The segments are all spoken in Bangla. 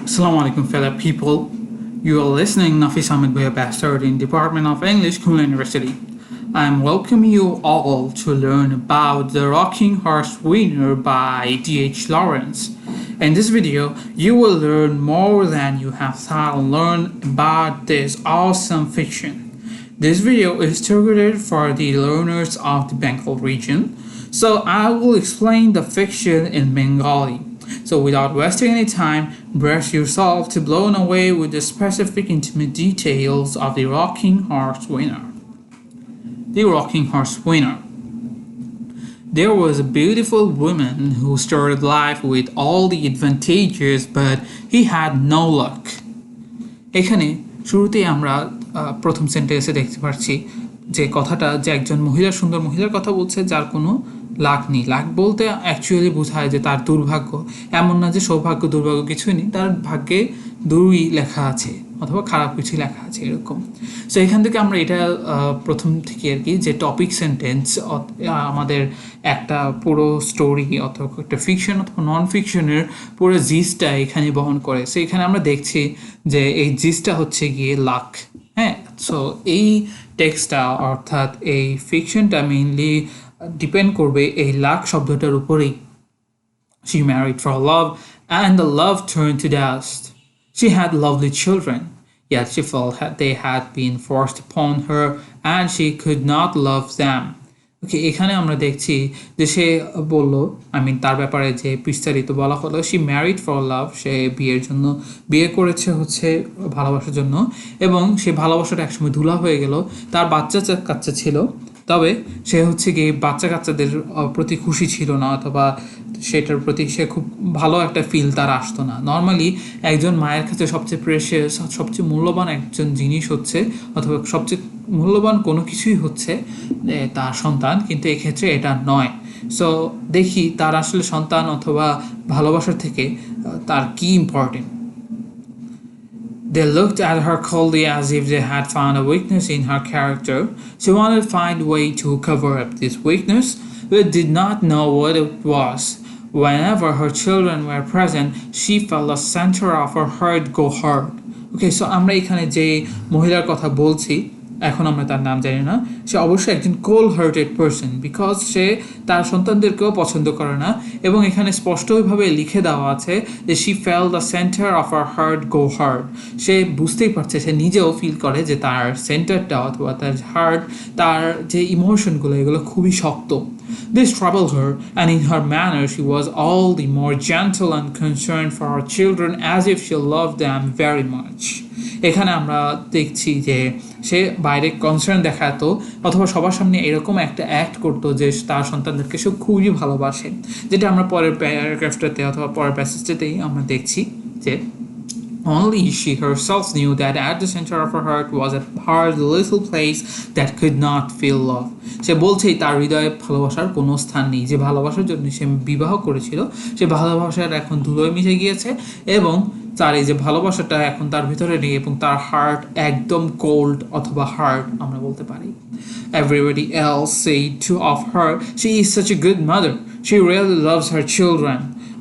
Assalamu alaikum fellow people. You are listening Nafis Ahmed Bhaiya Bastard in Department of English, Khulna University. I am welcoming you all to learn about The Rocking Horse Winner by D.H. Lawrence. In this video, you will learn more than you have thought and learn about this awesome fiction. This video is targeted for the learners of the Bengal region, so I will explain the fiction in Bengali. So without wasting any time, brace yourself to blown away with the specific intimate details of The Rocking Horse Winner. The Rocking Horse Winner. There was a beautiful woman who started life with all the advantages, but he had no luck. এখানে শুরুতেই আমরা প্রথম সেন্টেন্সে দেখতে পাচ্ছি যে কথাটা যে একজন মহিলা সুন্দর মহিলার কথা বলছে যার কোনো লাক নেই। লাক বলতে অ্যাকচুয়ালি বোঝায় যে তার দুর্ভাগ্য, এমন না যে সৌভাগ্য দুর্ভাগ্য কিছুই নেই, তার ভাগ্যে দুই লেখা আছে অথবা খারাপ কিছু লেখা আছে এরকম। সো এখান থেকে আমরা এটা প্রথম থেকে আর কি যে টপিক সেন্টেন্স আমাদের একটা পুরো স্টোরি অথবা একটা ফিকশন অথবা নন ফিকশনের পুরো জিসটা এখানে বহন করে। সো এখানে আমরা দেখছি যে এই জিসটা হচ্ছে গিয়ে লাক। হ্যাঁ, সো এই টেক্সটটা অর্থাৎ এই ফিকশনটা মেইনলি ডিপেন্ড করবে এই লাক শব্দটার উপরেই। She married for love and the love turned to dust. She had lovely children, yet she felt they had been forced upon her and she could not love them. ওকে, এখানে আমরা দেখছি যে সে বলল তার ব্যাপারে যে বিস্তারিত বলা হলো she married for love, সে বিয়ের জন্য বিয়ে করেছে হচ্ছে ভালোবাসার জন্য, এবং সে ভালোবাসাটা একসময় ধুলা হয়ে গেল। তার বাচ্চা কাচ্চা ছিল, তবে সে হচ্ছে গিয়ে বাচ্চা কাচ্চাদের প্রতি খুশি ছিল না, অথবা সেটার প্রতি সে খুব ভালো একটা ফিল তার আসতো না। নর্মালি একজন মায়ের কাছে সবচেয়ে প্রেশিয়াস সবচেয়ে মূল্যবান একজন জিনিস হচ্ছে অথবা সবচেয়ে মূল্যবান কোনো কিছুই হচ্ছে তার সন্তান, কিন্তু এক্ষেত্রে এটা নয়। সো দেখি তার আসলে সন্তান অথবা ভালোবাসার থেকে তার কি important. They looked at her coldly as if they had found a weakness in her character. She wanted to find a way to cover up this weakness, but did not know what it was. Whenever her children were present, she felt the center of her heart go hard. Okay, so আমরা এখানে যে মহিলার কথা বলছি, এখন আমরা তার নাম জানি না, সে অবশ্যই একজন কোল্ড হার্টেড পারসন, বিকজ সে তার সন্তানদেরকেও পছন্দ করে না, এবং এখানে স্পষ্টভাবে লিখে দেওয়া আছে যে she fell the centre of her heart go heart. সে বুঝতেই পারছে, সে নিজেও ফিল করে যে তার সেন্টারটা অথবা তার হার্ট, তার যে ইমোশনগুলো এগুলো খুবই শক্ত। This troubled her, and in her manner she was all the more gentle and concerned for her children as if she loved them very much. এখানে আমরা দেখছি যে সে বাইরে কনসার্ন দেখাতো অথবা সবার সামনে এরকম একটা অ্যাক্ট করতো যে তার সন্তানদেরকে সে খুবই ভালোবাসে, যেটা আমরা পরের প্যারাগ্রাফটাতে অথবা পরের প্যাসেজটাতেই আমরা দেখছি যে only she herself knew that at the center of her heart was a hard little place that could not feel love. সে বলছেই তার হৃদয়ে ভালোবাসার কোনো স্থান নেই, যে ভালোবাসার জন্য সে বিবাহ করেছিল সে ভালোবাসার এখন ধুলোয় মিশে গিয়েছে, এবং তার এই যে ভালোবাসাটা এখন তার ভিতরে নেই, এবং তার হার্ট একদম কোল্ড অথবা হার্ড আমরা বলতে পারি। Everybody else said too of her, she is such a good mother, she really loves her children.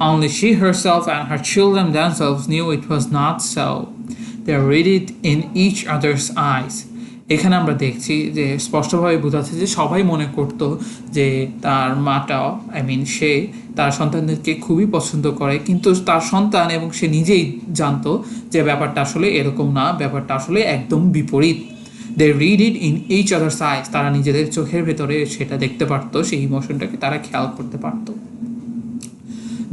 Only she herself and her children themselves knew it was not so. They read it in each other's eyes. এখানে আমরা দেখছি যে স্পষ্টভাবে বোঝাচ্ছে যে সবাই মনে করত যে তার মাটা সে তার সন্তানদেরকে খুবই পছন্দ করে, কিন্তু তার সন্তান এবং সে নিজেই জানতো যে ব্যাপারটা আসলে এরকম না, ব্যাপারটা আসলে একদম বিপরীত। They read it in each other's eyes. তারা নিজেদের চোখের ভেতরে সেটা দেখতে পারতো, সেই ইমোশনটাকে তারা খেয়াল করতে পারতো।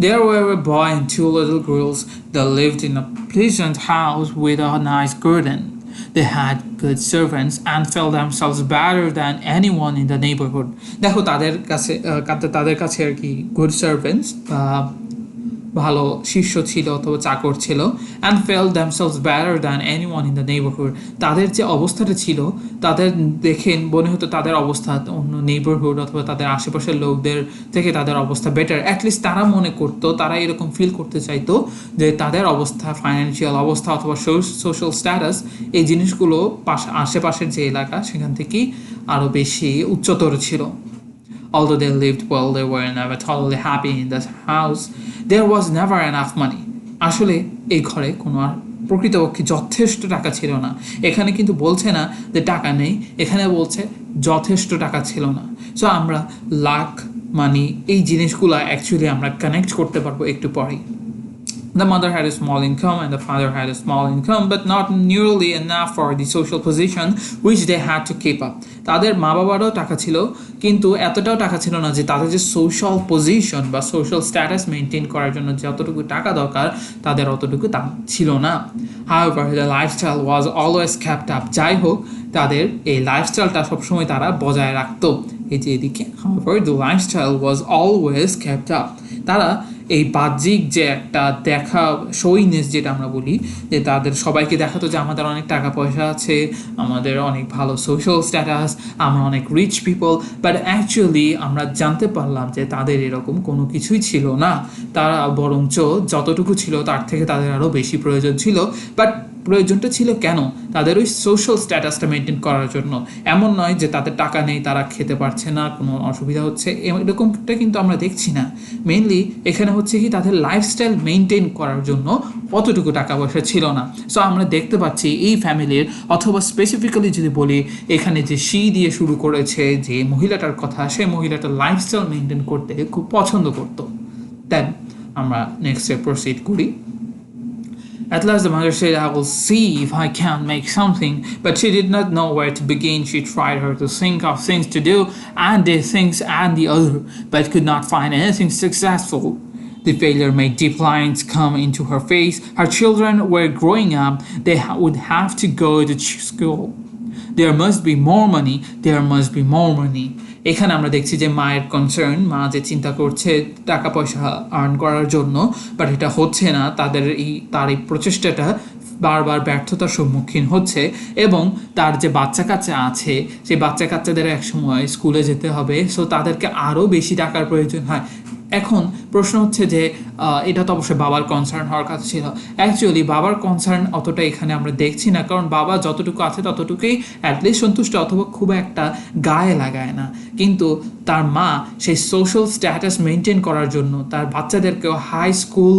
There were a boy and two little girls that lived in a pleasant house with a nice garden. They had good servants and felt themselves better than anyone in the neighborhood. দেখো তাদের কাছে আর কি গুড সার্ভেন্টস ভালো শিষ্য ছিল অথবা চাকর ছিল, and fail damsels better than anyone in the neighbourhood. তাদের যে অবস্থাটা ছিল তাদের দেখে মনে হতো তাদের অবস্থা অন্য নেইবারহুড অথবা তাদের আশেপাশের লোকদের থেকে তাদের অবস্থা বেটার। অ্যাটলিস্ট তারা মনে করতো, তারা এরকম ফিল করতে চাইতো যে তাদের অবস্থা, ফাইন্যান্সিয়াল অবস্থা অথবা সোশ্যাল স্ট্যাটাস, এই জিনিসগুলো আশেপাশের যে এলাকা সেখান থেকেই আরও বেশি উচ্চতর ছিল। Although they lived well, they were never totally happy in that house. There was never enough money. আসলে এই ঘরে কোনো আর প্রকৃতপক্ষে যথেষ্ট টাকা ছিল না। এখানে কিন্তু বলছে না যে টাকা নেই, এখানে বলছে যথেষ্ট টাকা ছিল না। সো আমরা লাক মানি এই জিনিসগুলো অ্যাকচুয়ালি আমরা কানেক্ট করতে পারবো একটু পরেই। The mother had a small income and the father had a small income, but not nearly enough for the social position which they had to keep up. তাদের মা বাবারও টাকা ছিল, কিন্তু এতটাও টাকা ছিল না যে তাদের যে সোশ্যাল পজিশন বা সোশ্যাল স্ট্যাটাস মেনটেন করার জন্য যতটুকু টাকা দরকার তাদের অতটুকু তা ছিল না। However, the lifestyle was always kept up. যাই হোক, তাদের এই লাইফস্টাইলটা সবসময় তারা বজায় রাখতো। এই যে এদিকে, however, the lifestyle was always kept up. তারা এই বাহ্যিক যে একটা দেখা শোইনেস যেটা আমরা বলি, যে তাদের সবাইকে দেখাতো যে আমাদের অনেক টাকা পয়সা আছে, আমাদের অনেক ভালো সোশ্যাল স্ট্যাটাস, আমরা অনেক রিচ পিপল, বাট অ্যাকচুয়ালি আমরা জানতে পারলাম যে তাদের এরকম কোনো কিছুই ছিল না। তারা বরঞ্চ যতটুকু ছিল তার থেকে তাদের আরও বেশি প্রয়োজন ছিল। বাট প্রয়োজনটা ছিল কেন? তাদের ওই সোশ্যাল স্ট্যাটাসটা মেনটেন করার জন্য। এমন নয় যে তাদের টাকা নেই, তারা খেতে পারছে না, কোনো অসুবিধা হচ্ছে, এরকমটা কিন্তু আমরা দেখছি না। মেইনলি এখানে হচ্ছে কি তাদের লাইফস্টাইল মেনটেন করার জন্য অতটুকু টাকা পয়সা ছিল না। সো আমরা দেখতে পাচ্ছি এই ফ্যামিলির, অথবা স্পেসিফিক্যালি যদি বলি এখানে যে সি দিয়ে শুরু করেছে যে মহিলাটার কথা, সেই মহিলাটার লাইফস্টাইল মেনটেন করতে খুব পছন্দ করতো। দেন আমরা নেক্সটে প্রসিড করি। At last the mother said, I will see if I can make something, but she did not know where to begin. She tried her to think of things to do, and these things and the other, but could not find anything successful. The failure made deep lines come into her face. Her children were growing up. They would have to go to school. There must be more money. There must be more money. এখানে আমরা দেখছি যে মায়ের কনসার্ন, মা যে চিন্তা করছে টাকা পয়সা আর্ন করার জন্য, বাট এটা হচ্ছে না। তার এই প্রচেষ্টাটা বারবার ব্যর্থতার সম্মুখীন হচ্ছে, এবং তার যে বাচ্চা কাচ্চা আছে সেই বাচ্চা কাচ্চাদের একসময় স্কুলে যেতে হবে, সো তাদেরকে আরও বেশি টাকার প্রয়োজন হয়। এখন প্রশ্ন হচ্ছে যে এটা তো অবশ্যই বাবার কনসার্ন হওয়ার কথা ছিল। অ্যাকচুয়ালি বাবার কনসার্ন অতটা এখানে আমরা দেখছি না, কারণ বাবা যতটুকু আছে ততটুকুই অ্যাটলিস্ট সন্তুষ্ট, অথবা খুব একটা গায়ে লাগায় না। কিন্তু তার মা সেই সোশ্যাল স্ট্যাটাস মেনটেন করার জন্য তার বাচ্চাদেরকেও হাই স্কুল,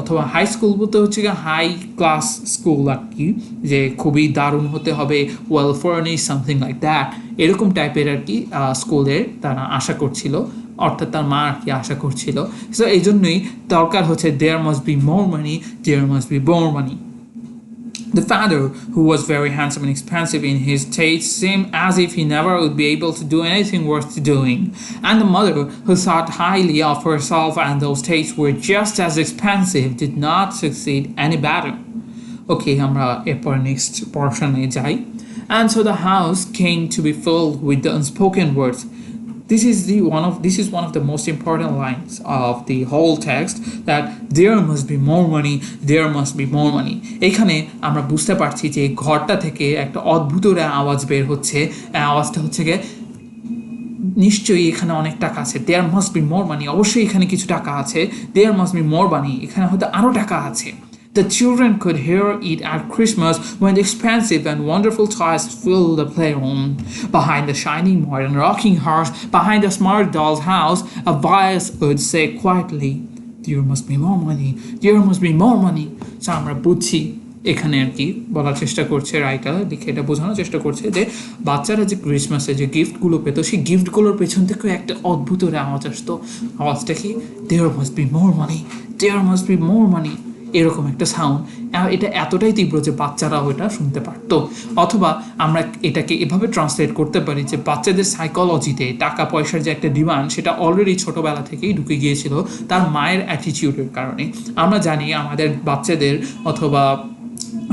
অথবা হাই স্কুল বলতে হচ্ছে কি হাই ক্লাস স্কুল আর কি, যে খুবই দারুণ হতে হবে, well furnish something like that, এরকম টাইপের আর কি স্কুলের তারা আশা করছিল, অর্থাৎ তার মা আর কি আশা করছিল। সো এই জন্যই দরকার হচ্ছে there must be more money, there must be more money. The father, who was very handsome and expensive in his taste, seemed as if he never would be able to do anything worth doing. And the mother, who thought highly of herself and those tastes were just as expensive, did not succeed any better. Okay, আমরা এরপর next portion-এ যাই. And so the house came to be filled with the unspoken words. This is one of the most important lines of the whole text, that there must be more money, there must be more money. এখানে আমরা বুঝতে পারছি যে ঘরটা থেকে একটা অদ্ভুত আওয়াজ বের হচ্ছে। আওয়াজটা হচ্ছে গিয়ে নিশ্চয়ই এখানে অনেক টাকা আছে, there must be more money, অবশ্যই এখানে কিছু টাকা আছে, there must be more money, এখানে হয়তো আরও টাকা আছে। The children could hear it at Christmas when the expensive and wonderful toys filled the playroom. Behind the shining modern rocking horse, behind the smart doll's house, a voice would say quietly, there must be more money, there must be more money. So আমরা বুঝছি এখানে আর কি বলার চেষ্টা করছে রাইটার, লিখে এটা বোঝানোর চেষ্টা করছে যে বাচ্চারা যে ক্রিসমাসে যে গিফটগুলো পেতো, সেই গিফটগুলোর পেছন থেকেও একটা অদ্ভুত আওয়াজ আসতো। আওয়াজটা কি? there must be more money, there must be more money, এরকম একটা সাউন্ড। এটা এতটাই তীব্র যে বাচ্চারাও এটা শুনতে পারতো। অথবা আমরা এটাকে এভাবে ট্রান্সলেট করতে পারি যে বাচ্চাদের সাইকোলজিতে টাকা পয়সার যে একটা ডিমান্ড, সেটা অলরেডি ছোটোবেলা থেকেই ঢুকে গিয়েছিল তার মায়ের অ্যাটিটিউডের কারণে। আমরা জানি আমাদের বাচ্চাদের, অথবা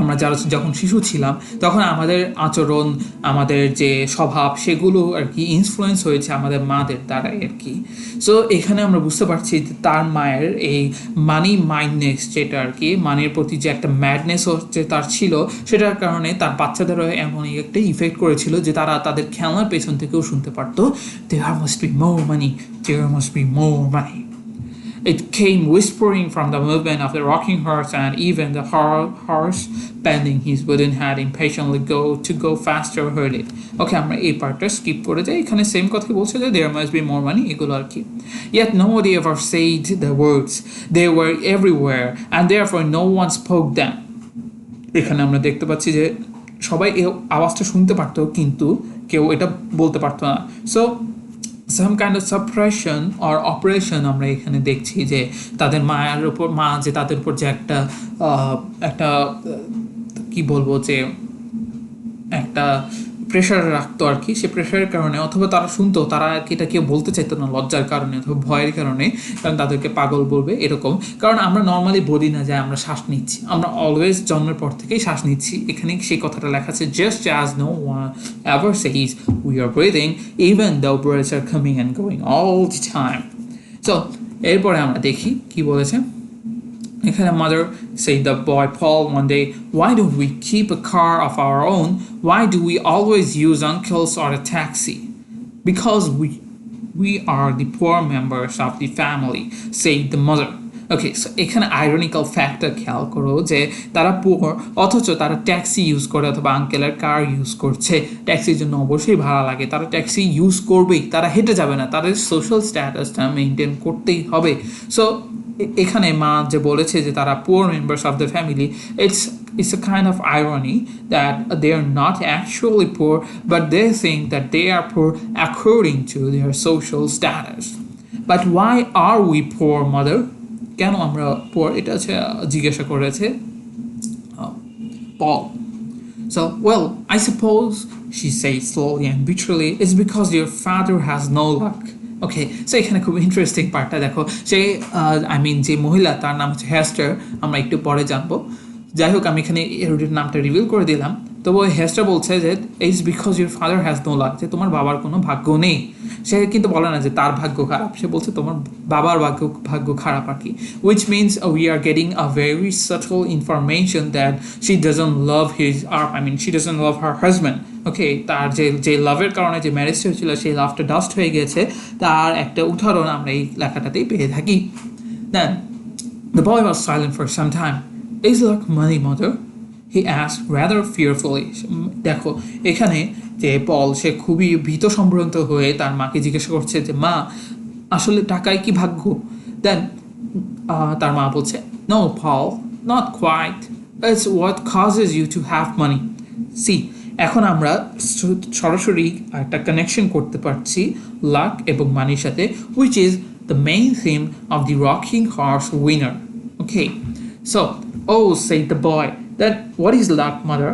আমরা যারা যখন শিশু ছিলাম তখন আমাদের আচরণ, আমাদের যে স্বভাব, সেগুলো আর কি ইনফ্লুয়েন্স হয়েছে আমাদের মাদের দ্বারাই আর কি। সো এখানে আমরা বুঝতে পারছি যে তার মায়ের এই মানি মাইন্ডনেস, যেটা আর কি মানির প্রতি যে একটা ম্যাডনেস হচ্ছে তার ছিল, সেটার কারণে তার বাচ্চাদেরও এমনই একটা ইফেক্ট করেছিল যে তারা তাদের খেলনার পেছন থেকেও শুনতে পারতো, there must be more money, there must be more money. It came whispering from the movement of the rocking horse, and even the horse, bending his wooden head impatiently go faster, heard it. Okay, আমরা এই পার্টটা স্কিপ করে যাই, এখানে সেম কথাই বলছে যে there must be more money, এগুলো আর কি. Yet nobody ever said the words. They were everywhere, and therefore no one spoke them. এখানে আমরা দেখতে পাচ্ছি যে সবাই এই আওয়াজটা শুনতে পারতো কিন্তু কেউ এটা বলতে পারতো না. So some kind of suppression or operation আমরা এখানে দেখছি যে তাদের মায়ের উপর, মা যে তাদের উপর যে একটা কি বলবো যে একটা প্রেশার রাখতো আর কি, সে প্রেশারের কারণে অথবা তারা শুনতো, তারা এটা কেউ বলতে চাইতো না লজ্জার কারণে অথবা ভয়ের কারণে, কারণ তাদেরকে পাগল বলবে এরকম. কারণ আমরা নর্মালি বলি না যে আমরা শ্বাস নিচ্ছি, আমরা অলওয়েজ জন্মের পর থেকেই শ্বাস নিচ্ছি. এখানে সেই কথাটা লেখা আছে, just as no one ever says we are breathing even though breaths are coming and going all the time. So এরপরে আমরা দেখি কি বলেছে. এখানে mother said the boy Paul one day, why don't we keep a car of our own? Why do we always use uncles or a taxi? Because we are the poor members of the family, said the mother. Okay, so এখানে আইরনিক্যাল ফ্যাক্টটা খেয়াল করো যে তারা পুয়ার অথচ তারা ট্যাক্সি ইউজ করে অথবা আঙ্কেলের কার ইউজ করছে. ট্যাক্সির জন্য অবশ্যই ভাড়া লাগে, তারা ট্যাক্সি ইউজ করবেই, তারা হেঁটে যাবে না, তাদের সোশ্যাল স্ট্যাটাসটা মেনটেন করতেই হবে. সো এখানে মা যে বলেছে যে তারা poor members of the family, it's a kind of irony that they are not actually poor, but they think that they are poor according to their social status. But why are we poor, mother? কেন আমরা poor, এটা হচ্ছে জিজ্ঞাসা করেছে Paul. So, well, I suppose, she said slowly and bitterly, it's because your father has no luck. Okay, so এখানে খুব ইন্টারেস্টিং পার্টটা দেখো. সে যে মহিলা, তার নাম হচ্ছে হেস্টার, আমরা একটু পরে জানবো. যাই হোক, আমি এখানে এর নামটা রিভিল করে দিলাম. তবু হেস্টার বলছে যে it's because your father has no luck, যে তোমার বাবার কোনো ভাগ্য নেই. সে কিন্তু বলে না যে তার ভাগ্য খারাপ, সে বলছে তোমার বাবার ভাগ্য খারাপ আর কি. Which means we are getting a very subtle information that she doesn't love she doesn't love her husband. Okay, তার যে লাভের কারণে যে ম্যারেজটা হয়েছিল সেই লাভটা ডাস্ট হয়ে গেছে, তার একটা উদাহরণ আমরা এই লেখাটাতেই পেয়ে থাকি. Then the boy was silent for some time. Is luck money, mother? He asked rather fearfully. দেখো এখানে যে পল, সে খুবই ভীত সম্ভ্রান্ত হয়ে তার মাকে জিজ্ঞাসা করছে যে মা, আসলে টাকায় কি ভাগ্য? দেন তার মা বলছে, no Paul, not quite. It's what causes you to have money. See, এখন আমরা সরাসরি একটা কানেকশন করতে পারছি লাক এবং মানির সাথে, which is the main theme of the rocking horse winner. Okay, so oh, said the boy, that what is luck, mother?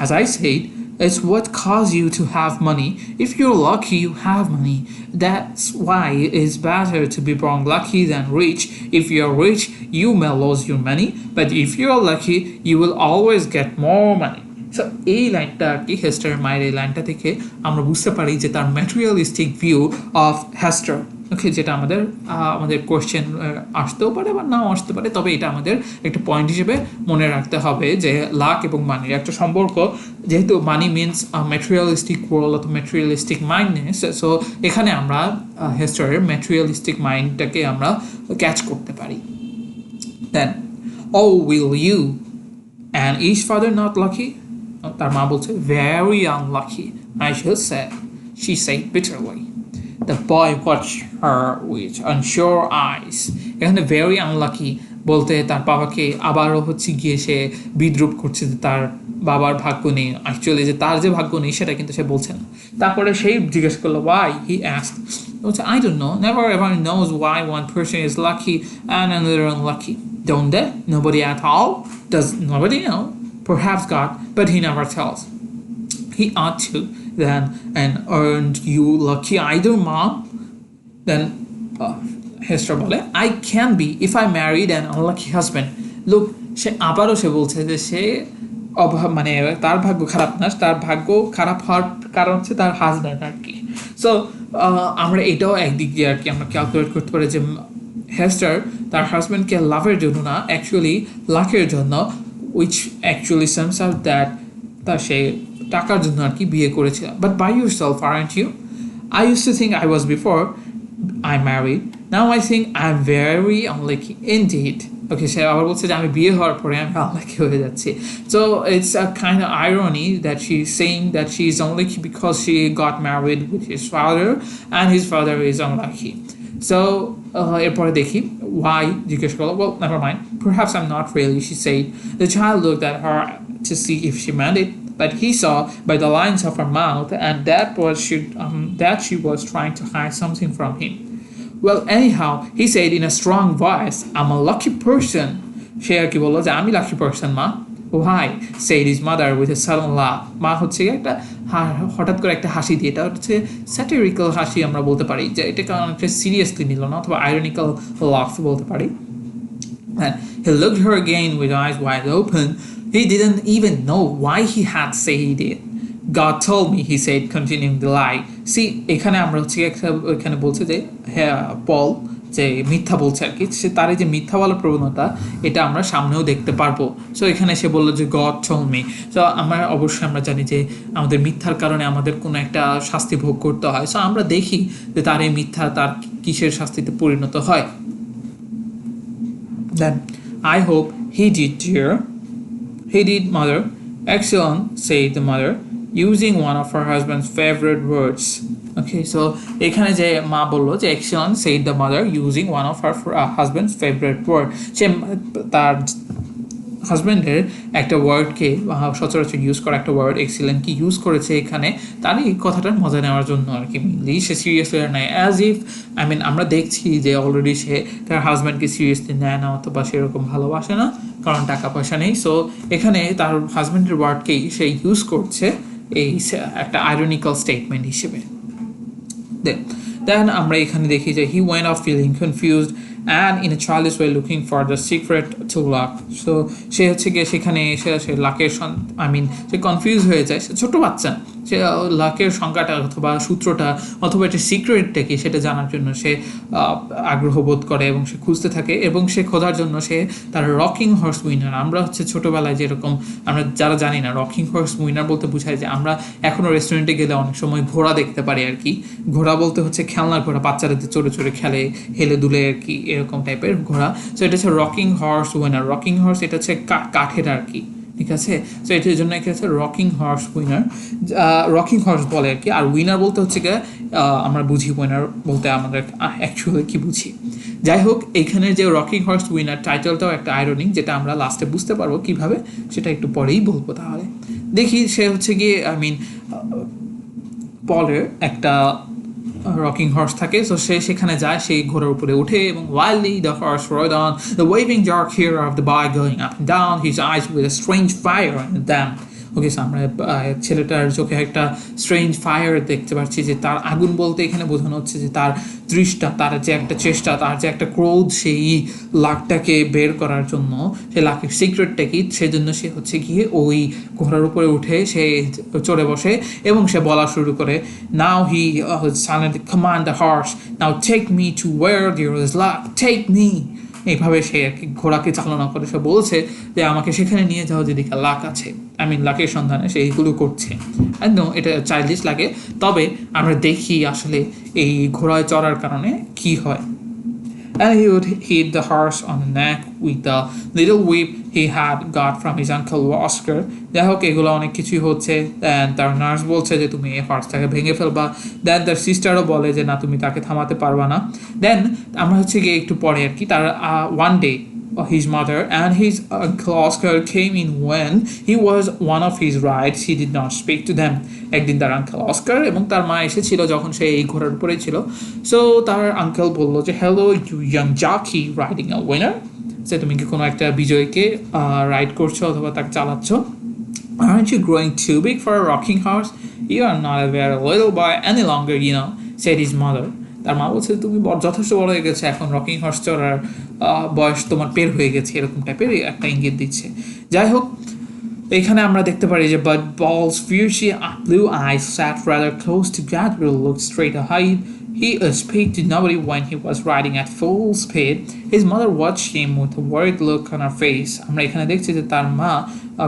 As I said, it's what causes you to have money. If you're lucky, you have money. That's why it's better to be born lucky than rich. If you're rich, you may lose your money, but if you're lucky, you will always get more money. So এই লাইনটা আর কি, হেস্টারের মায়ের এই লাইনটা থেকে আমরা বুঝতে পারি যে তার ম্যাটেরিয়ালিস্টিক ভিউ অফ হেস্টার. ওকে, যেটা আমাদের কোয়েশ্চেন আসতেও পারে বা নাও আসতে পারে, তবে এটা আমাদের একটা পয়েন্ট হিসেবে মনে রাখতে হবে যে লাক এবং মানির একটা সম্পর্ক, যেহেতু মানি মিনস ম্যাটেরিয়ালিস্টিক ওয়ার্ল্ড অথবা ম্যাটেরিয়ালিস্টিক মাইন্ডনেস. সো এখানে আমরা হেস্টারের ম্যাটেরিয়ালিস্টিক মাইন্ডটাকে আমরা ক্যাচ করতে পারি. দেন oh will you, and is father not lucky? তার মা বলছে very unlucky, I should say, she said bitterly. The boy watched her with unsure eyes. এখানে very unlucky বলতে তার বাবাকে আবারও গিয়ে সে বিদ্রুপ করছে যে তার বাবার ভাগ্য নেই. অ্যাকচুয়ালি যে তার যে ভাগ্য নেই সেটা কিন্তু সে বলছে না. তারপরে সেই জিজ্ঞেস করলো why, he asked. বলছে I don't know, never ever knows why one person is lucky and another unlucky, don't they? Nobody at all? Does nobody know? Perhaps God, but he never tells. He ought to then, and aren't you lucky either, mom? Then Hester বলে I can be if I married an unlucky husband. Look, সে আবারও সে বলছে যে সে তার ভাগ্য খারাপ না, তার ভাগ্য খারাপ হওয়ার কারণ হচ্ছে তার হাজব্যান্ড আর কি. সো আমরা এটাও একদিক দিয়ে আর কি আমরা ক্যালকুলেট করতে পারি যে হেস্টার তার হাজব্যান্ডকে লাভের জন্য না, অ্যাকচুয়ালি লাকের জন্য, which actually sums up that তা সে টাকার জন্য আর কি বিয়ে করেছিল. But by yourself, aren't you? I used to think I was before I married, Now I think I'm very unlucky indeed. Okay, সে আবার বলছে যে আমি বিয়ে হওয়ার পরে আমি unlucky হয়ে যাচ্ছি. So it's a kind of irony that she's saying that she's unlucky because she got married with his father and his father is unlucky. So এরপরে দেখি why জিজ্ঞেস করলো. Well, never mind. Perhaps I'm not really, she said. The child looked at her to see if she meant it, but he saw by the lines of her mouth and that she was trying to hide something from him. Well, anyhow, he said in a strong voice, I'm a lucky person. সে আর কি বললো যে আমি লাকি পার্সন মা. Why? said his mother with a sudden laugh. মা হচ্ছে একটা হঠাৎ করে একটা হাসি দিয়ে, এটা হচ্ছে স্যাটিরিক্যাল হাসি আমরা বলতে পারি, যে এটাকে অনেকটা সিরিয়াসলি নিল না, অথবা আইরনিক্যাল লাফ বলতে পারি. And he looked her again with eyes wide open. He didn't even know why he had said it. God told me, he said, continuing the lie. See, এখানে আমরা হচ্ছে এখানে বলছে যে হ্যাঁ পল যে মিথ্যা বলছে আর কি, সে তার এই যে মিথ্যা বলার প্রবণতা এটা আমরা সামনেও দেখতে পারবো. সো এখানে সে বললো যে গড told me. সো অবশ্যই আমরা জানি যে আমাদের মিথ্যার কারণে আমাদের কোনো একটা শাস্তি ভোগ করতে হয়. সো আমরা দেখি যে তার এই মিথ্যা তার কিসের শাস্তিতে পরিণত হয়. Then I hope he did, dear. He did, mother. Excellent, said the mother, using one of her husband's favorite words. Okay, so এখানে যে মা বললো যে excellent, said the mother, using one of her husband's favorite word. সে তার হাজব্যান্ডের একটা ওয়ার্ডকে সচরাচর ইউজ করা একটা ওয়ার্ড এক্সিলেন্ট কি ইউজ করেছে এখানে তার এই কথাটার মজা নেওয়ার জন্য আর কি, মেনলি সে সিরিয়াসলি নেয় অ্যাজ ইফ আমরা দেখছি যে অলরেডি সে তার হাজব্যান্ডকে সিরিয়াসলি নেয় না অথবা সেরকম ভালোবাসে না, কারণ টাকা পয়সা নেই. সো এখানে তার হাজব্যান্ডের ওয়ার্ডকেই সে ইউজ করছে এই একটা আইরনিক্যাল স্টেটমেন্ট হিসেবে. Then আমরা এখানে দেখি যে he went off feeling confused and in a childish way looking for the secret to luck. So সে হচ্ছে গিয়ে সেখানে এসে সে লাকের সে কনফিউজ হয়ে যায়, সে ছোট বাচ্চা, সে লাকের সংখ্যাটা অথবা সূত্রটা অথবা এটা সিক্রেটটা কি সেটা জানার জন্য সে আগ্রহ বোধ করে এবং সে খুঁজতে থাকে এবং সে খোঁজার জন্য সে তার রকিং হর্স উইনার, আমরা হচ্ছে ছোটোবেলায় যেরকম আমরা যারা জানি না রকিং হর্স উইনার বলতে বোঝায় যে আমরা এখনও রেস্টুরেন্টে গেলে অনেক সময় ঘোড়া দেখতে পারি আর কি. ঘোড়া বলতে হচ্ছে খেলনার ঘোড়া, বাচ্চারা চড়ে চড়ে খেলে হেলে দুলে আর কি, এরকম টাইপের ঘোড়া. সো এটা হচ্ছে rocking horse winner. Rocking horse এটা হচ্ছে কাঠের আর কি, ঠিক আছে. সো এটার জন্য কি হচ্ছে rocking horse winner, rocking horse বলে আর কি. আর উইনার বলতে হচ্ছে গিয়ে আমরা বুঝি উইনার বলতে আমাদের অ্যাকচুয়ালি কি বুঝি. যাই হোক, এখানের যে রকিং হর্স উইনার টাইটেলটাও একটা আইরনিক, যেটা আমরা লাস্টে বুঝতে পারবো কিভাবে সেটা একটু পরেই বলবো. তাহলে দেখি সে হচ্ছে গিয়ে পলের একটা রকিং হর্স থাকে, সো সে সেখানে যায়, সেই ঘোড়ার উপরে উঠে এবং wildly the horse rode on, the waving dark hair of the boy going up and down, his eyes with a strange fire in them. ওকে, আমরা ছেলেটার চোখে একটা স্ট্রেঞ্জ ফায়ার দেখতে পাচ্ছি, যে তার আগুন বলতে এখানে বোঝানো হচ্ছে যে তার দৃষ্টা, তার যে একটা চেষ্টা, তার যে একটা ক্রোধ সেই লাকটাকে বের করার জন্য, সে লাকের সিক্রেটটা কি সেজন্য সে হচ্ছে গিয়ে ওই ঘোড়ার উপরে উঠে সে চড়ে বসে এবং সে বলা শুরু করে, নাও হি suddenly command the horse, now take me to where there is luck, take me. এইভাবে সে আর কি ঘোড়াকে চালনা করে সে বলছে যে আমাকে সেখানে নিয়ে যাও যেদিকে লাক আছে, লাকের সন্ধানে সে এইগুলো করছে. একদম এটা চাইল্ডিশ লাগে, তবে আমরা দেখি আসলে এই ঘোড়ায় চড়ার কারণে কি হয়. And he would hit the horse on the neck with the little whip he had got from his uncle Oscar. যাই হোক, এগুলো অনেক কিছুই হচ্ছে. তার নার্স বলছে যে তুমি এই হর্সটাকে ভেঙে ফেলবা. দেন তার সিস্টারও বলে যে না, তুমি তাকে থামাতে পারবা না. দেন আমরা হচ্ছে গিয়ে একটু পরে আর কি, তার one day his mother and his uncle Oscar came in when he was one of his rides. He did not speak to them. একদিন তার আঙ্কেল অস্কার এবং তার মা এসেছিল যখন সে এই ঘোড়ার উপরে ছিল. সো তার আঙ্কেল বললো যে hello you young jockey riding a winner, যে তুমি কি কোনো একটা বিজয়ীকে রাইড করছো অথবা তাকে চালাচ্ছ. Aren't you growing too big for a rocking horse? You are not a very little boy any longer, you know, said his mother. তার মা বলছে তুমি যথেষ্ট বড় হয়ে গেছে, এখন রকিং হর্স চড়ার বয়স তোমার পের হয়ে গেছে, এরকম টাইপের একটা ইঙ্গিত দিচ্ছে. যাই হোক, এখানে আমরা দেখতে পারি যে but Paul's fierce blue eyes sat rather close together, looked straight ahead. He spoke to nobody when he was riding at full speed. His mother watched him with a worried look on her face. আমরা এখানে দেখছি যে তার মা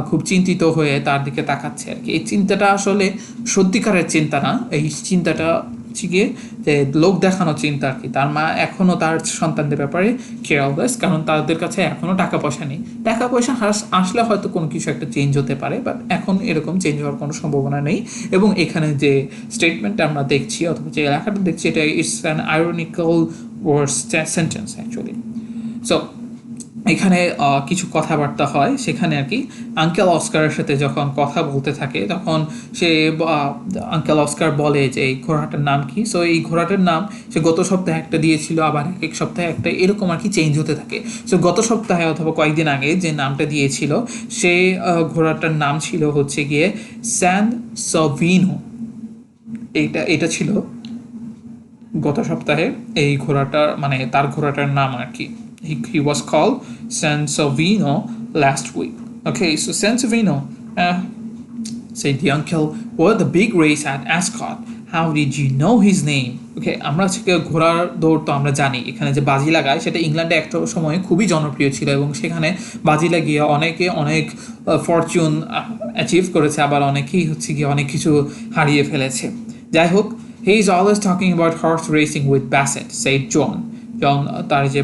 খুব চিন্তিত হয়ে তার দিকে তাকাচ্ছে আর কি. এই চিন্তাটা আসলে সত্যিকারের চিন্তা না, এই চিন্তাটা হচ্ছে গিয়ে যে লোক দেখানো চিন্তা আর কি। তার মা এখনও তার সন্তানদের ব্যাপারে কেয়ারলেস, কারণ তাদের কাছে এখনও টাকা পয়সা নেই। টাকা পয়সা আসলে হয়তো কোনো কিছু একটা চেঞ্জ হতে পারে, বাট এখন এরকম চেঞ্জ হওয়ার কোনো সম্ভাবনা নেই। এবং এখানে যে স্টেটমেন্টটা আমরা দেখছি অথবা যে লেখাটা দেখছি, এটা it's an ironical word sentence actually. So এখানে কিছু কথাবার্তা হয় সেখানে আর কি। আঙ্কেল অস্কারের সাথে যখন কথা বলতে থাকে তখন সে আঙ্কেল অস্কার বলে যে এই ঘোড়াটার নাম কি। সো এই ঘোড়াটার নাম সে গত সপ্তাহে একটা দিয়েছিল, আবার এক সপ্তাহে একটা, এরকম আর কি চেঞ্জ হতে থাকে। সো গত সপ্তাহে অথবা কয়েকদিন আগে যে নামটা দিয়েছিল সে ঘোড়াটার নাম ছিল হচ্ছে গিয়ে স্যান সভিনো। এটা ছিল গত সপ্তাহে এই ঘোড়াটার মানে তার ঘোড়াটার নাম আর কি। He was called Sansovino last week. Okay, so Sansovino said the uncle, what the big race at Ascot? How did you know his name? Okay, আমরা হচ্ছে ঘোড়ার দৌড় তো আমরা জানি, এখানে যে বাজি লাগায় সেটা ইংল্যান্ডে একটা সময় খুবই জনপ্রিয় ছিল এবং সেখানে বাজি লাগিয়ে অনেকে অনেক ফরচুন অ্যাচিভ করেছে, আবার অনেকেই হচ্ছে গিয়ে অনেক কিছু হারিয়ে ফেলেছে। যাই হোক, he is always talking about horse racing with Bassett, said John. John তার যে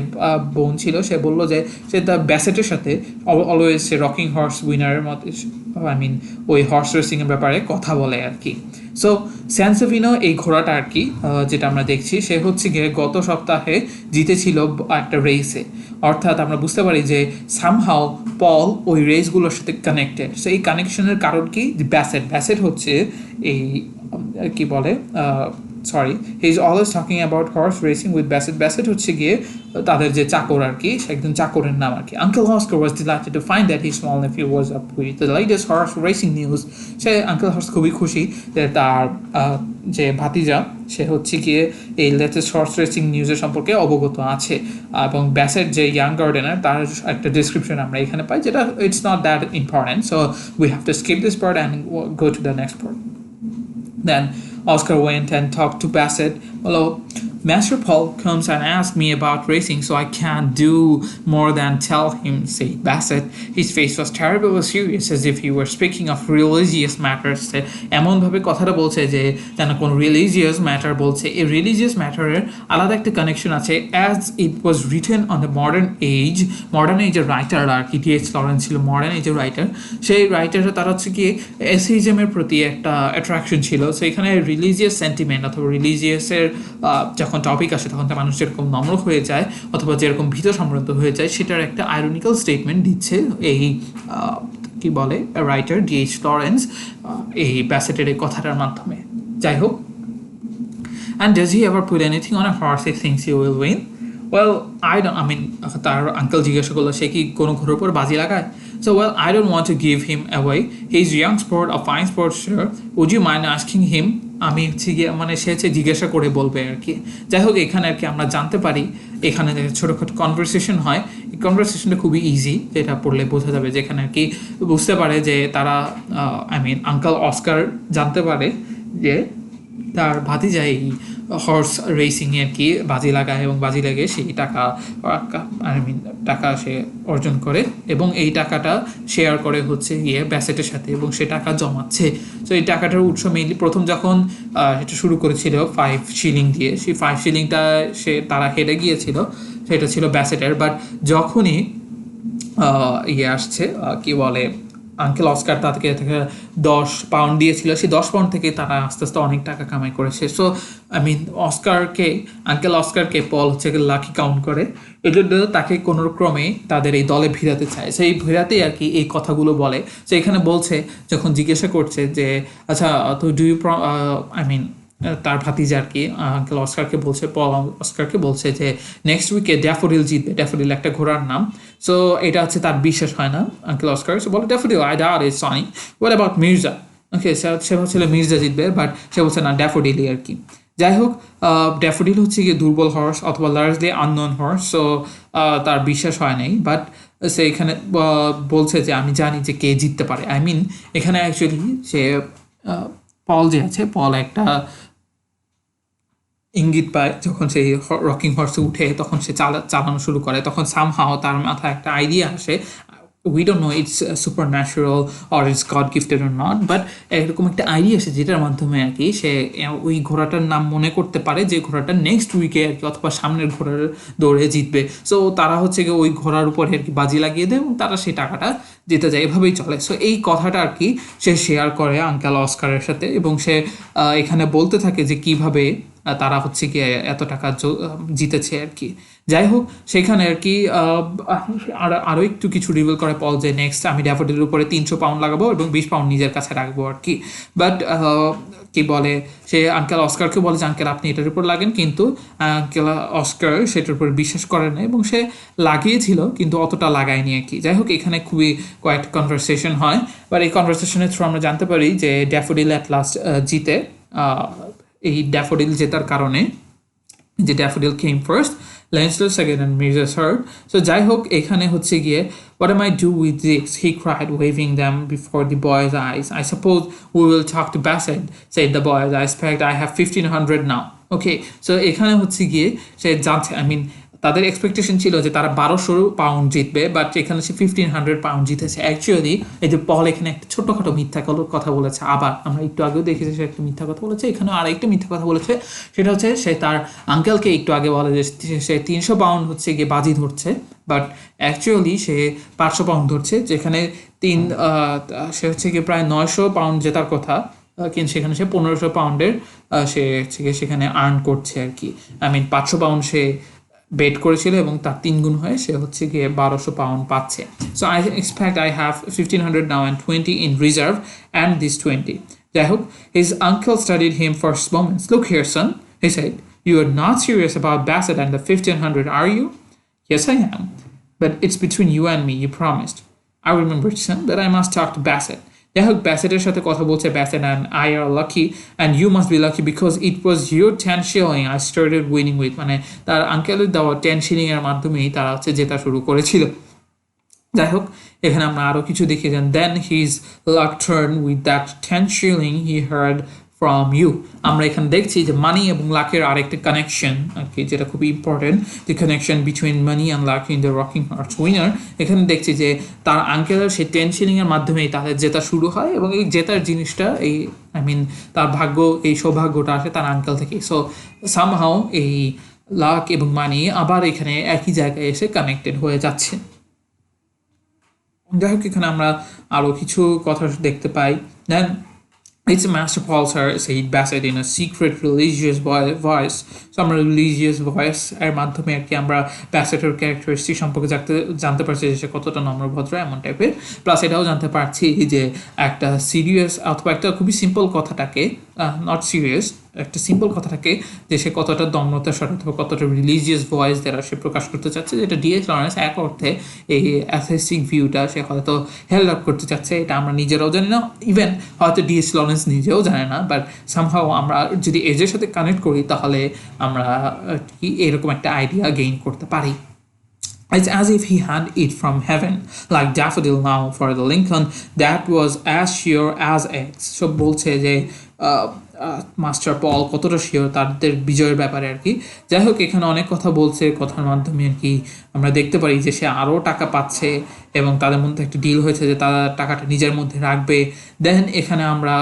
বোন ছিল সে বললো যে সে তার ব্যাসেটের সাথে অলওয়েজ সে রকিং হর্স উইনারের মতো, আই মিন ওই হর্স রেসিংয়ের ব্যাপারে কথা বলে আর কি। সো স্যানসেভিনো এই ঘোড়াটা আর কি যেটা আমরা দেখছি, সে হচ্ছে গিয়ে গত সপ্তাহে জিতেছিল একটা রেসে। অর্থাৎ আমরা বুঝতে পারি যে সামহাও পল ওই রেসগুলোর সাথে কানেক্টেড। সো এই কানেকশনের কারণ কি, ব্যাসেট হচ্ছে এই কি বলে sorry he is always talking about horse racing with Bassett হচ্ছে গিয়ে তাদের যে চাকর আর কি, সে একজন চাকরের নাম আর কি। Uncle Oscar was delighted to find that his small nephew was up with the latest horse racing news. সে আঙ্কেল হর্স খুবই খুশি যে তার যে ভাতিজা সে হচ্ছে গিয়ে এই লেটেস্ট হর্স রেসিং নিউজের সম্পর্কে অবগত আছে। এবং ব্যাসেট যে ইয়াং গার্ডেনার তার একটা ডিসক্রিপশন আমরা এখানে পাই, যেটা it's not that important, so we have to skip this part and go to the next part. Then Oscar went and talked to Bassett. Hello, Master Paul comes and asks me about racing, so I can't do more than tell him, said Bassett. His face was terribly serious, as if he were speaking of religious matters. এমনভাবে কথাটা বলছে যে যেন কোনো রিলিজিয়াস ম্যাটার বলছে। এই রিলিজিয়াস ম্যাটারের আলাদা একটা কানেকশন আছে, as it was written on the modern এজের রাইটার আর কি, টি.এইচ. লরেন্স ছিল মডার্ন এজের রাইটার। সেই রাইটারটা তার হচ্ছে কি এসিজমের প্রতি একটা অ্যাট্রাকশন ছিল। সো এখানে রিলিজিয়াস সেন্টিমেন্ট অথবা রিলিজিয়াসের যখন টপিক আসে তখন তো মানুষ যেরকম নম্র হয়ে যায় অথবা যেরকম ভীত সম্রান্ত হয়ে যায়, সেটার একটা আইরনিক্যাল স্টেটমেন্ট দিচ্ছে এই কি বলে রাইটার টি.এইচ. লরেন্স এই ব্যাসেটের এই কথাটার মাধ্যমে। যাই হোক, and does he ever put anything on a horse he thinks he will win? Well, I mean তার আঙ্কেল জিজ্ঞাসা করলো সে কি কোনো ঘোড়ার উপর বাজি লাগায়। So well, I don't want to give him away. He's a young sport, a fine sport, sure. Would you mind asking him? আমি হচ্ছে গিয়ে মানে সে হচ্ছে জিজ্ঞাসা করে বলবে আর কি। যাই হোক, এখানে আর কি আমরা জানতে পারি এখানে ছোটোখাটো কনভারসেশন হয়। এই কনভারসেশনটা খুবই ইজি, যেটা পড়লে বোঝা যাবে যে এখানে আর কি বুঝতে পারে যে তারা আঙ্কেল অস্কার জানতে পারে যে তার ভাতিজা এই হর্স রেসিংয়ে আর কি বাজি লাগায় এবং বাজি লাগে সেই টাকা সে অর্জন করে এবং এই টাকাটা শেয়ার করে হচ্ছে গিয়ে ব্যাসেটের সাথে এবং সে টাকা জমাচ্ছে। তো এই টাকাটার উৎস মেইনলি প্রথম যখন এটা শুরু করেছিল 5 শিলিং দিয়ে, সেই 5 শিলিংটা তারা হেরে গিয়েছিল, সেটা ছিল ব্যাসেটের। বাট যখনই আসছে কি বলে আঙ্কেল অস্কার তাদেরকে 10 পাউন্ড দিয়েছিল, সেই 10 পাউন্ড থেকে তারা আস্তে আস্তে অনেক টাকা কামাই করেছে। সো আঙ্কেল অস্কারকে পল হচ্ছে লাকি কাউন্ট করে, এই জন্য তাকে কোনো ক্রমে তাদের এই দলে ভিড়াতে চায়। সেই ভিড়াতেই আর কি এই কথাগুলো বলে। সো এখানে বলছে, যখন জিজ্ঞাসা করছে যে আচ্ছা তো তার ভাতিজা আর কি আঙ্কেল অস্কারকে বলছে, পল অস্কারকে বলছে যে নেক্সট উইকে ড্যাফোডিল জিতবে। ড্যাফোডিল একটা ঘোড়ার নাম। সো এটা হচ্ছে তার বিশ্বাস হয় না আঙ্কেল অস্কার। সো বলে daffodil, I doubt it sonny, what about Mirza? Okay, সে ভাবছিল মির্জা জিতবে, বাট সে বলছে না, ড্যাফোডিলই আর কি। যাই হোক, ড্যাফোডিল হচ্ছে গিয়ে দুর্বল হর্স অথবা লার্জলি আননোন হর্স। সো তার বিশ্বাস হয় নাই, বাট সে এখানে বলছে যে আমি জানি যে কে জিততে পারে। এখানে অ্যাকচুয়ালি সে পল যে আছে, পল একটা ইঙ্গিত পায় যখন সেই রকিং হর্সে উঠে, তখন সে চালানো শুরু করে, তখন সামহাও তার মাথায় একটা আইডিয়া আসে we don't know it's supernatural or it's God gifted or not, but এরকম একটা আইডিয়া আছে যেটার মাধ্যমে আর কি সে ওই ঘোড়াটার নাম মনে করতে পারে যে ঘোড়াটা নেক্সট উইকে আর কি অথবা সামনের ঘোড়ার দৌড়ে জিতবে। সো তারা হচ্ছে গিয়ে ওই ঘোড়ার উপরে আর কি বাজি লাগিয়ে দেয় এবং তারা সেই টাকাটা জিতে যায়, এভাবেই চলে। সো এই কথাটা আর কি সে শেয়ার করে আঙ্কেল অস্কারের সাথে এবং সে এখানে বলতে থাকে যে কিভাবে তারা হচ্ছে কি এত টাকা জিতেছে আর কি। যাই হোক, সেখানে আর কি আরও একটু কিছু রিভিল করে পল যে নেক্সট আমি ড্যাফোডিলের উপরে 300 পাউন্ড লাগাবো এবং 20 পাউন্ড নিজের কাছে রাখবো আর কি। বাট কি বলে, সে আঙ্কেল অস্কারকে বলে যে আঙ্কেল আপনি এটার উপর লাগেন, কিন্তু আঙ্কেল অস্কার সেটার উপর বিশ্বাস করে না এবং সে লাগিয়েছিল কিন্তু অতটা লাগায়নি আর কি। যাই হোক, এখানে খুবই কয়েকটা কনভারসেশন হয়, বাট এই কনভারসেশনের থ্রু আমরা জানতে পারি যে ড্যাফোডিল অ্যাট লাস্ট জিতে। এই ড্যাফোডিল জেতার কারণে যে daffodil came first, Lancelot second and Mirza third. So যাই হোক, এখানে হচ্ছে গিয়ে what am I do with this? He cried, waving them before the boy's eyes. I suppose we will talk to Bassett, said the boy. I expect I have 1500 now. Okay, so এখানে হচ্ছে গিয়ে সে জানছে, তাদের এক্সপেকটেশন ছিল যে তারা 1200 পাউন্ড জিতবে, বাট এখানে সে 1500 পাউন্ড জিতেছে। অ্যাকচুয়ালি এই যে পল এখানে একটা ছোট্টখাটো মিথ্যা কথা বলেছে, আবার আমরা একটু আগেও দেখেছি সে একটা মিথ্যা কথা বলেছে, এখানেও আরেকটা মিথ্যা কথা বলেছে। সেটা হচ্ছে সে তার আঙ্কেলকে একটু আগে বলে যে সে 300 পাউন্ড হচ্ছে গিয়ে বাজি ধরছে, বাট অ্যাকচুয়ালি সে 500 পাউন্ড ধরছে, যেখানে সে হচ্ছে গিয়ে প্রায় 900 পাউন্ড জেতার কথা, কিন্তু সেখানে সে 1500 পাউন্ডের সে হচ্ছে গিয়ে সেখানে আর্ন করছে আর কি। 500 পাউন্ড সে বেট করেছিল এবং তার 3 গুণ হয়ে সে হচ্ছে গিয়ে 1200 পাউন্ড পাচ্ছে। So I expect I have 1500 now and 20 in reserve and this 20। যাই হোক, his uncle studied him for moments. Look here, son, he said. You are not serious about Bassett and the 1500, are you? Yes, I am. But it's between you and me, you promised. I remembered, son, that I must talk to Bassett. যাই হোক, ব্যাসেটের সাথে কথা বলছে Bassett, and I are lucky and you must be lucky because it was your 10 shilling I started winning with. তার আঙ্কেলের দেওয়া 10 শিলিংয়ের মাধ্যমেই তারা হচ্ছে জেতা শুরু করেছিল। যাই হোক, এখানে আমরা আরও কিছু দেখে যান। Then his luck turn with that 10 shilling he heard from you. আমরা এখানে দেখছি যে মানি এবং লাকের আরেকটা কানেকশন আর কি, যেটা খুবই important, the connection between money and lakh in the rocking horse winner. এখানে দেখছি যে তার আঙ্কেলের সেই 10 শিলিংয়ের মাধ্যমেই তাদের জেতা শুরু হয় এবং এই জেতার জিনিসটা তার ভাগ্য, এই সৌভাগ্যটা আসে তার আঙ্কেল থেকে। সো সামহাও এই লাক এবং মানি আবার এখানে একই জায়গায় এসে কানেক্টেড হয়ে যাচ্ছে। যাই হোক, এখানে আমরা আরও কিছু কথা দেখতে পাই। দেন it's Master Paul sir said Bassett in a secret religious voice. So আমরা রিলিজিয়াস ভয়েস এর মাধ্যমে আর কি আমরা ব্যাসেটের ক্যারেক্টারিস্টিক সম্পর্কে জানতে পারছি যে সে কতটা নম্রভদ্র এমন টাইপের। প্লাস এটাও জানতে পারছি যে একটা সিরিয়াস অথবা একটা খুবই সিম্পল কথাটাকে, নট সিরিয়াস, একটা সিম্পল কথাটাকে যে সে কতটা দম্নতার সাথে অথবা কতটা রিলিজিয়াস ভয়েস দ্বারা সে প্রকাশ করতে চাচ্ছে, যেটা ডিএস লরেন্স এক অর্থে এই অ্যাথেস্টিক ভিউটা সে হয়তো হেল্প আপ করতে চাচ্ছে। এটা আমরা নিজেরাও জানি না, ইভেন হয়তো ডিএস লরেন্স নিজেও জানে না, বাট সামহাও আমরা যদি এজের সাথে কানেক্ট করি তাহলে আমরা কি এরকম একটা আইডিয়া গেইন করতে পারি। It's as if he had it from heaven, like daffodil now for the Lincoln, that was as sure as eggs. So বলছে যে মাস্টার পল কতটা শিওর তাদের বিজয়ের ব্যাপারে আর কি। যাই হোক, এখানে অনেক কথা বলছে, কথার মাধ্যমে আর কি আমরা দেখতে পারি যে সে আরও টাকা পাচ্ছে এবং তাদের মধ্যে একটা ডিল হয়েছে যে তারা টাকাটা নিজের মধ্যে রাখবে। দেন এখানে আমরা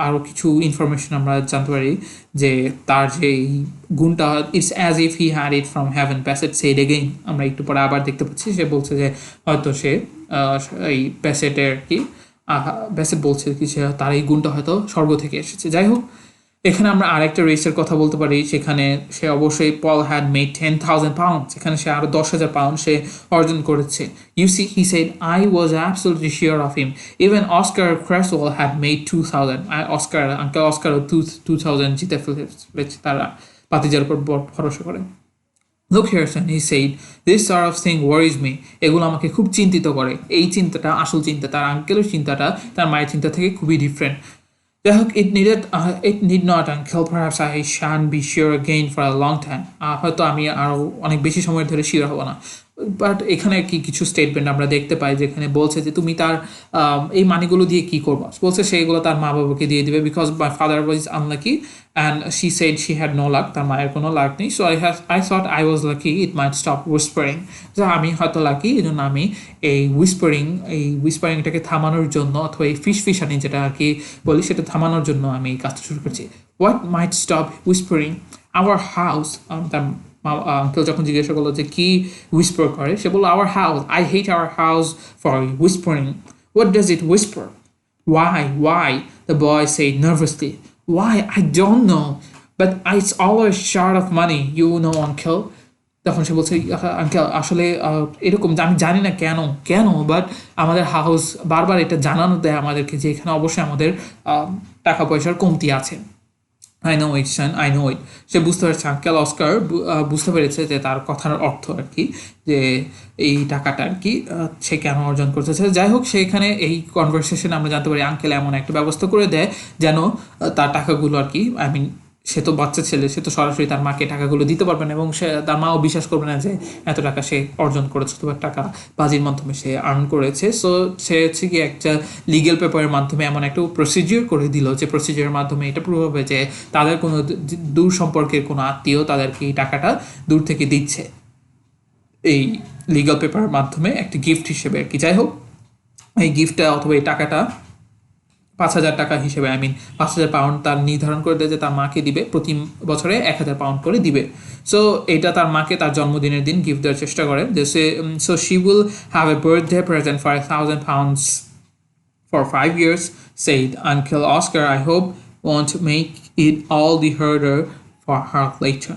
আরও কিছু ইনফরমেশন আমরা জানতে পারি যে তার যে এই গুণটা, it's as if he had it from heaven, Bassett said again. আমরা একটু পরে আবার দেখতে পাচ্ছি সে বলছে যে হয়তো সে এই প্যাসেটের কি ব্যাসেট বলছে কি সে তার এই গুণটা হয়তো স্বর্গ থেকে এসেছে। যাই হোক, এখানে আমরা আরেকটা রেসের কথা বলতে পারি, সেখানে সে অবশ্যই পল হ্যাড মেড 10,000 পাউন্ড, সেখানে সে আরও 10,000 পাউন্ড সে অর্জন করেছে। You see, he said I was absolutely sure of him, even Oscar Cresswell had made 2,000। Uncle অস্কারও 2,000 জিতে ফেলেছে তারা পাতিজার উপর ভরসা করে। Look here, son, he said, this sort of thing worries me. এগুলো আমাকে খুব চিন্তিত করে। এই চিন্তাটা, আসল চিন্তা, তার আঙ্কেলের চিন্তাটা তার মায়ের চিন্তা থেকে খুবই ডিফারেন্ট। যাই হোক, it need not, uncle, perhaps I shan't be sure again for a long time. হয়তো আমি আরও অনেক বেশি সময় ধরে শিওর হব না। বাট এখানে কি কিছু স্টেটমেন্ট আমরা দেখতে পাই যেখানে বলছে যে তুমি তার এই মানিগুলো দিয়ে কি করবা, বলছে সেইগুলো তার মা বাবাকে দিয়ে দিবে, because my father was unlucky and she said she had no luck, তার মায়ের কোনো লাক নেই। So I thought I was lucky it might stop whispering, যে আমি হয়তো লাকি, এই জন্য আমি এই হুইসপারিংটাকে থামানোর জন্য, অথবা এই ফিসফিসানি যেটা আর কি বলি সেটা থামানোর জন্য আমি এই কাজটা শুরু করছি। What mite stop whispering our house, তার আঙ্কেল যখন জিজ্ঞাসা করলো যে কি হুইসপার করে, সে বললো our house, I hate our house for whispering, what does it Whisper, why the boy said nervously, why I don't know, but it's always short of money, you know uncle. তখন সে বলছে আঙ্কেল আসলে এরকম আমি জানি না কেন কেন বাট আমাদের হাউস বারবার এটা জানানো দেয় আমাদেরকে যে এখানে অবশ্যই আমাদের টাকা পয়সার কমতি আছে। I know it son, I know it. সে বুঝতে পেরেছে, আঙ্কেল অস্কার বুঝতে পেরেছে যে তার কথার অর্থ আর কি, যে এই টাকাটা আর কি সে কেন অর্জন করতেছে। যাই হোক, সেখানে এই কনভারসেশনে আমরা জানতে পারি আঙ্কেল এমন একটা ব্যবস্থা করে দেয় যেন তার টাকাগুলো আর কি, আই মিন সে তো বাচ্চা ছেলে, সে তো সরাসরি তার মাকে টাকাগুলো দিতে পারবে না, এবং সে তার মাও বিশ্বাস করবে না যে এত টাকা সে অর্জন করেছে, তো টাকা বাজির মাধ্যমে সে আর্ন করেছে। সো সে হচ্ছে কি একটা লিগেল পেপারের মাধ্যমে এমন একটা প্রসিজিওর করে দিল, যে প্রসিজিওরের মাধ্যমে এটা প্রুভ হবে যে তাদের কোনো দূর সম্পর্কের কোনো আত্মীয় তাদেরকে এই টাকাটা দূর থেকে দিচ্ছে, এই লিগাল পেপারের মাধ্যমে একটা গিফট হিসেবে আর কি। যাই হোক, এই গিফটটা অথবা এই টাকাটা 5,000 টাকা হিসেবে, আই মিন 5,000 পাউন্ড তার নির্ধারণ করে দেয় যে তার মাকে দিবে, প্রতি বছরে 1,000 পাউন্ড করে দিবে। সো এটা তার মাকে তার জন্মদিনের দিন গিফট দেওয়ার চেষ্টা করে, যে so she will have a birthday present for 1,000 pounds for 5 years, said Uncle Oscar. I hope won't make it all the harder for her later.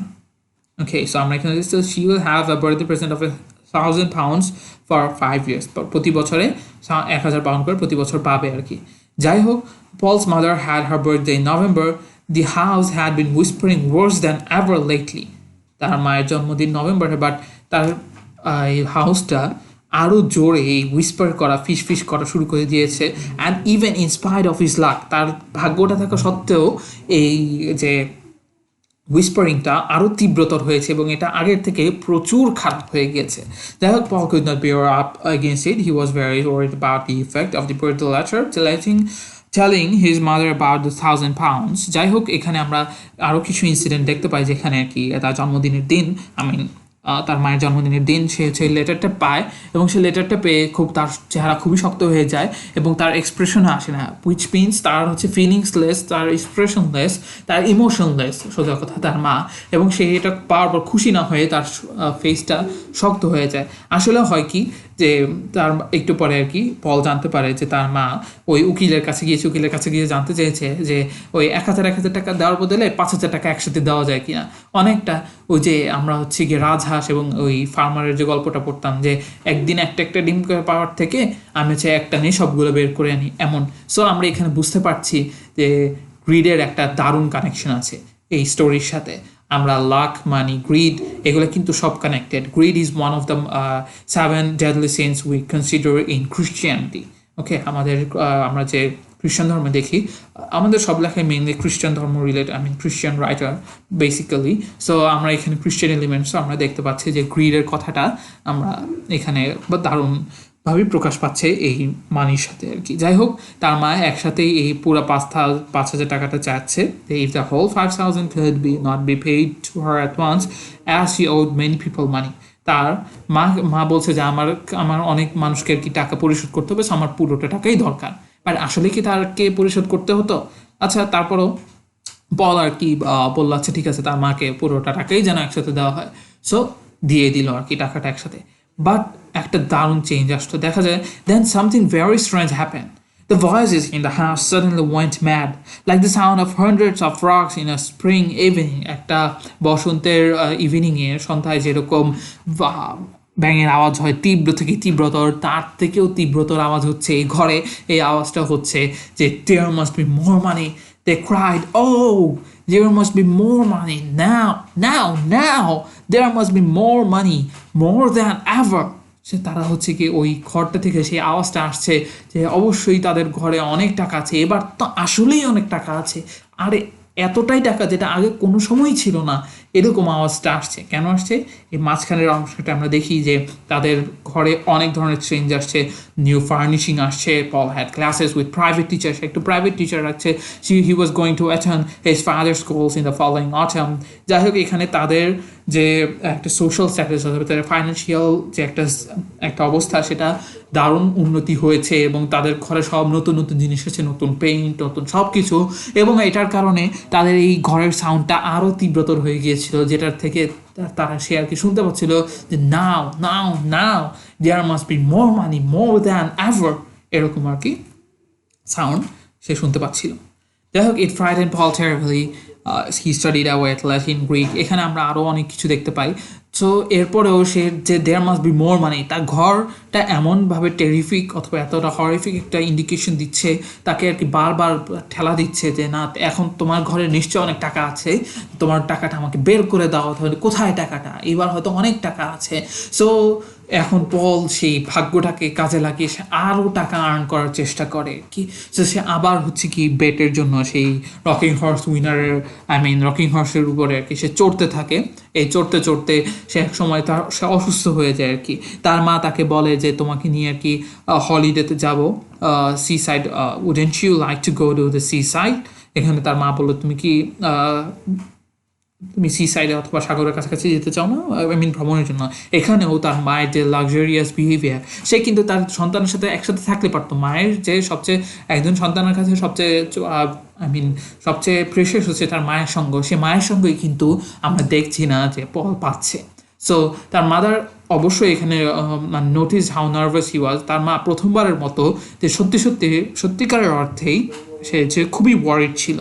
Okay, so আমরা এখানে so she will have a birthday present of 1,000 pounds for 5 years, প্রতি বছরে 1,000 পাউন্ড করে প্রতি বছর পাবে আর কি। যাই হোক, Paul's mother had her birthday in November. The house had been whispering worse than ever lately. তার মায়ের জন্মদিন নভেম্বরে, বাট তার এই হাউসটা আরও জোরে এই হুইসপার করা, ফিস করা শুরু করে দিয়েছে। And even inspired of his lakh, তার ভাগ্যটা থাকা সত্ত্বেও এই যে হুইসপারিংটা আরও তীব্রতর হয়েছে এবং এটা আগের থেকে প্রচুর খারাপ হয়ে গিয়েছে। যাই হোক, Paul could not bear up against it. He was very worried about the effect of the birthday letter, telling his mother about the 1,000 pounds. যাই হোক, এখানে আমরা আরও কিছু ইনসিডেন্ট দেখতে পাই যেখানে আর কি তার জন্মদিনের দিন, তার মায়ের জন্মদিনের দিন সে হচ্ছে লেটারটা পায়, এবং সে লেটারটা পেয়ে তার চেহারা খুবই শক্ত হয়ে যায় এবং তার এক্সপ্রেশনে আসে না, হুইচ মিনস তার হচ্ছে ফিলিংসলেস, তার এক্সপ্রেশনলেস, তার ইমোশনলেস, সোজা কথা তার মা। এবং সে এটা পাওয়ার পর খুশি না হয়ে তার ফেসটা শক্ত হয়ে যায়। আসলে হয় কি, যে তার একটু পরে আর কি পল জানতে পারে যে তার মা ওই উকিলের কাছে গিয়ে জানতে চেয়েছে যে ওই 1,000 টাকা দেওয়ার বদলে 5,000 টাকা একসাথে দেওয়া যায় কিনা। অনেকটা ওই যে আমরা হচ্ছে গিয়ে রাজহাঁস এবং ওই ফার্মারের যে গল্পটা পড়তাম, যে একদিন একটা ডিম পাওয়ার থেকে আমি হচ্ছে একটা নিয়ে সবগুলো বের করে আনি, এমন। সো আমরা এখানে বুঝতে পারছি যে গ্রিডের একটা দারুণ কানেকশন আছে এই স্টোরির সাথে। আমরা লাক, মানি, গ্রিড, এগুলো কিন্তু সব connected. Grid is one of the 7 deadly sins we consider in Christianity. ওকে, আমরা যে খ্রিস্টান ধর্ম দেখি, আমাদের সব লেখায় মেইনলি খ্রিস্টান ধর্ম রিলেটেড, খ্রিস্টান রাইটার বেসিক্যালি। সো আমরা এখানে খ্রিস্টান এলিমেন্টস আমরা দেখতে পাচ্ছি যে গ্রিডের কথাটা আমরা এখানে দারুণভাবে প্রকাশ পাচ্ছে এই মানির সাথে আর কি। যাই হোক, তার মা একসাথেই এই পুরো 5,000 টাকাটা চাচ্ছে। If the whole 5,000 could not be paid to her at once, as she owed many people money. তার মা বলছে যে আমার অনেক মানুষকে আর কি টাকা পরিশোধ করতে হবে, আমার পুরোটা টাকাই দরকার। বাট আসলে কি তারকে পরিশোধ করতে হতো? আচ্ছা, তারপরও পল আর কি বললো আচ্ছা ঠিক আছে, তার মাকে পুরোটা টাকাই যেন একসাথে দেওয়া হয়। সো দিয়ে দিল আর কি টাকাটা একসাথে। বাট একটা দারুণ চেঞ্জ আসতো, দেখা যায় then something very strange happen. The voices in the house suddenly went mad, like the sound of hundreds of frogs in a spring evening. একটা বসন্তের ইভিনিংয়ে, সন্ধ্যায় যেরকম ব্যাঙের আওয়াজ হয় তীব্র থেকে তীব্রতর, তার থেকেও তীব্রতর আওয়াজ হচ্ছে এই ঘরে। এই আওয়াজটা হচ্ছে যে there must be more money. They cried, oh, there must be more money now. There must be more money, more than ever. তারা হচ্ছে কি ওই ঘরটা থেকে সেই আওয়াজটা আসছে যে অবশ্যই তাদের ঘরে অনেক টাকা আছে, এবার তো আসলেই অনেক টাকা আছে, আরে এতটাই টাকা যেটা আগে কোনো সময়ই ছিল না। এরকম আওয়াজটা আসছে। কেন আসছে? এই মাঝখানের অংশটা আমরা দেখি যে তাদের ঘরে অনেক ধরনের চেঞ্জ আসছে, নিউ ফার্নিশিং আসছে, Paul had classes with private teachers, একটু প্রাইভেট টিচার রাখছে, he was going to attend his father schools in the following autumn. যাই হোক, এখানে তাদের যে একটা সোশ্যাল স্ট্যাটাস অথবা তাদের ফাইন্যান্সিয়াল যে একটা অবস্থা, সেটা দারুণ উন্নতি হয়েছে এবং তাদের ঘরে সব নতুন নতুন জিনিস আছে, নতুন পেইন্ট, নতুন সব কিছু। এবং এটার কারণে তাদের এই ঘরের সাউন্ডটা আরও তীব্রতর হয়ে গিয়েছিল, যেটার থেকে তারা সে আর কি শুনতে পাচ্ছিল যে now now now there must be more money more than ever, এরকম আর কি সাউন্ড সে শুনতে পাচ্ছিল। যাই হোক, it frightened Paul terribly, he studied away at Latin Greek, এখানে আমরা আরও অনেক কিছু দেখতে পাই। সো এরপরেও সে যে দেয়ার মাস্ট বি মোর মানি, তার ঘরটা এমনভাবে টেরিফিক অথবা এতটা হরিফিক একটা ইন্ডিকেশন দিচ্ছে, তাকে আর কি বারবার ঠেলা দিচ্ছে যে না, এখন তোমার ঘরে নিশ্চয় অনেক টাকা আছে, তোমার টাকাটা আমাকে বের করে দাও, তাহলে কোথায় টাকাটা, এবার হয়তো অনেক টাকা আছে। সো এখন পল সেই ভাগ্যটাকে কাজে লাগিয়ে সে আরও টাকা আর্ন করার চেষ্টা করে কি। সো সে আবার হচ্ছে কি বেটের জন্য সেই রকিং হর্স উইনারের রকিং হর্সের উপরে আর কি সে চড়তে থাকে। এই চড়তে চড়তে সে এক সময় সে অসুস্থ হয়ে যায় আর কি। তার মা তাকে বলে যে তোমাকে নিয়ে আর কি হলিডেতে যাবো, seaside, wouldn't you like to go to the seaside. এখানে তার মা বললো তুমি সি সাইডে অথবা সাগরের কাছাকাছি যেতে চাও না, ভ্রমণের জন্য। এখানেও তার মায়ের যে লাক্সারিয়াস বিহেভিয়ার, সে কিন্তু তার সন্তানের সাথে একসাথে থাকতে পারতো। মায়ের যে সবচেয়ে, একজন সন্তানের কাছে সবচেয়ে সবচেয়ে প্রেশাস হচ্ছে তার মায়ের সঙ্গ, সে মায়ের সঙ্গেই কিন্তু আমরা দেখছি না যে পল পাচ্ছে। সো তার মাদার অবশ্যই এখানে নোটিস হাউ নার্ভাস হি ওয়াজ। তার মা প্রথমবারের মতো যে সত্যিকারের অর্থেই সে যে খুবই ওয়ারিড ছিল।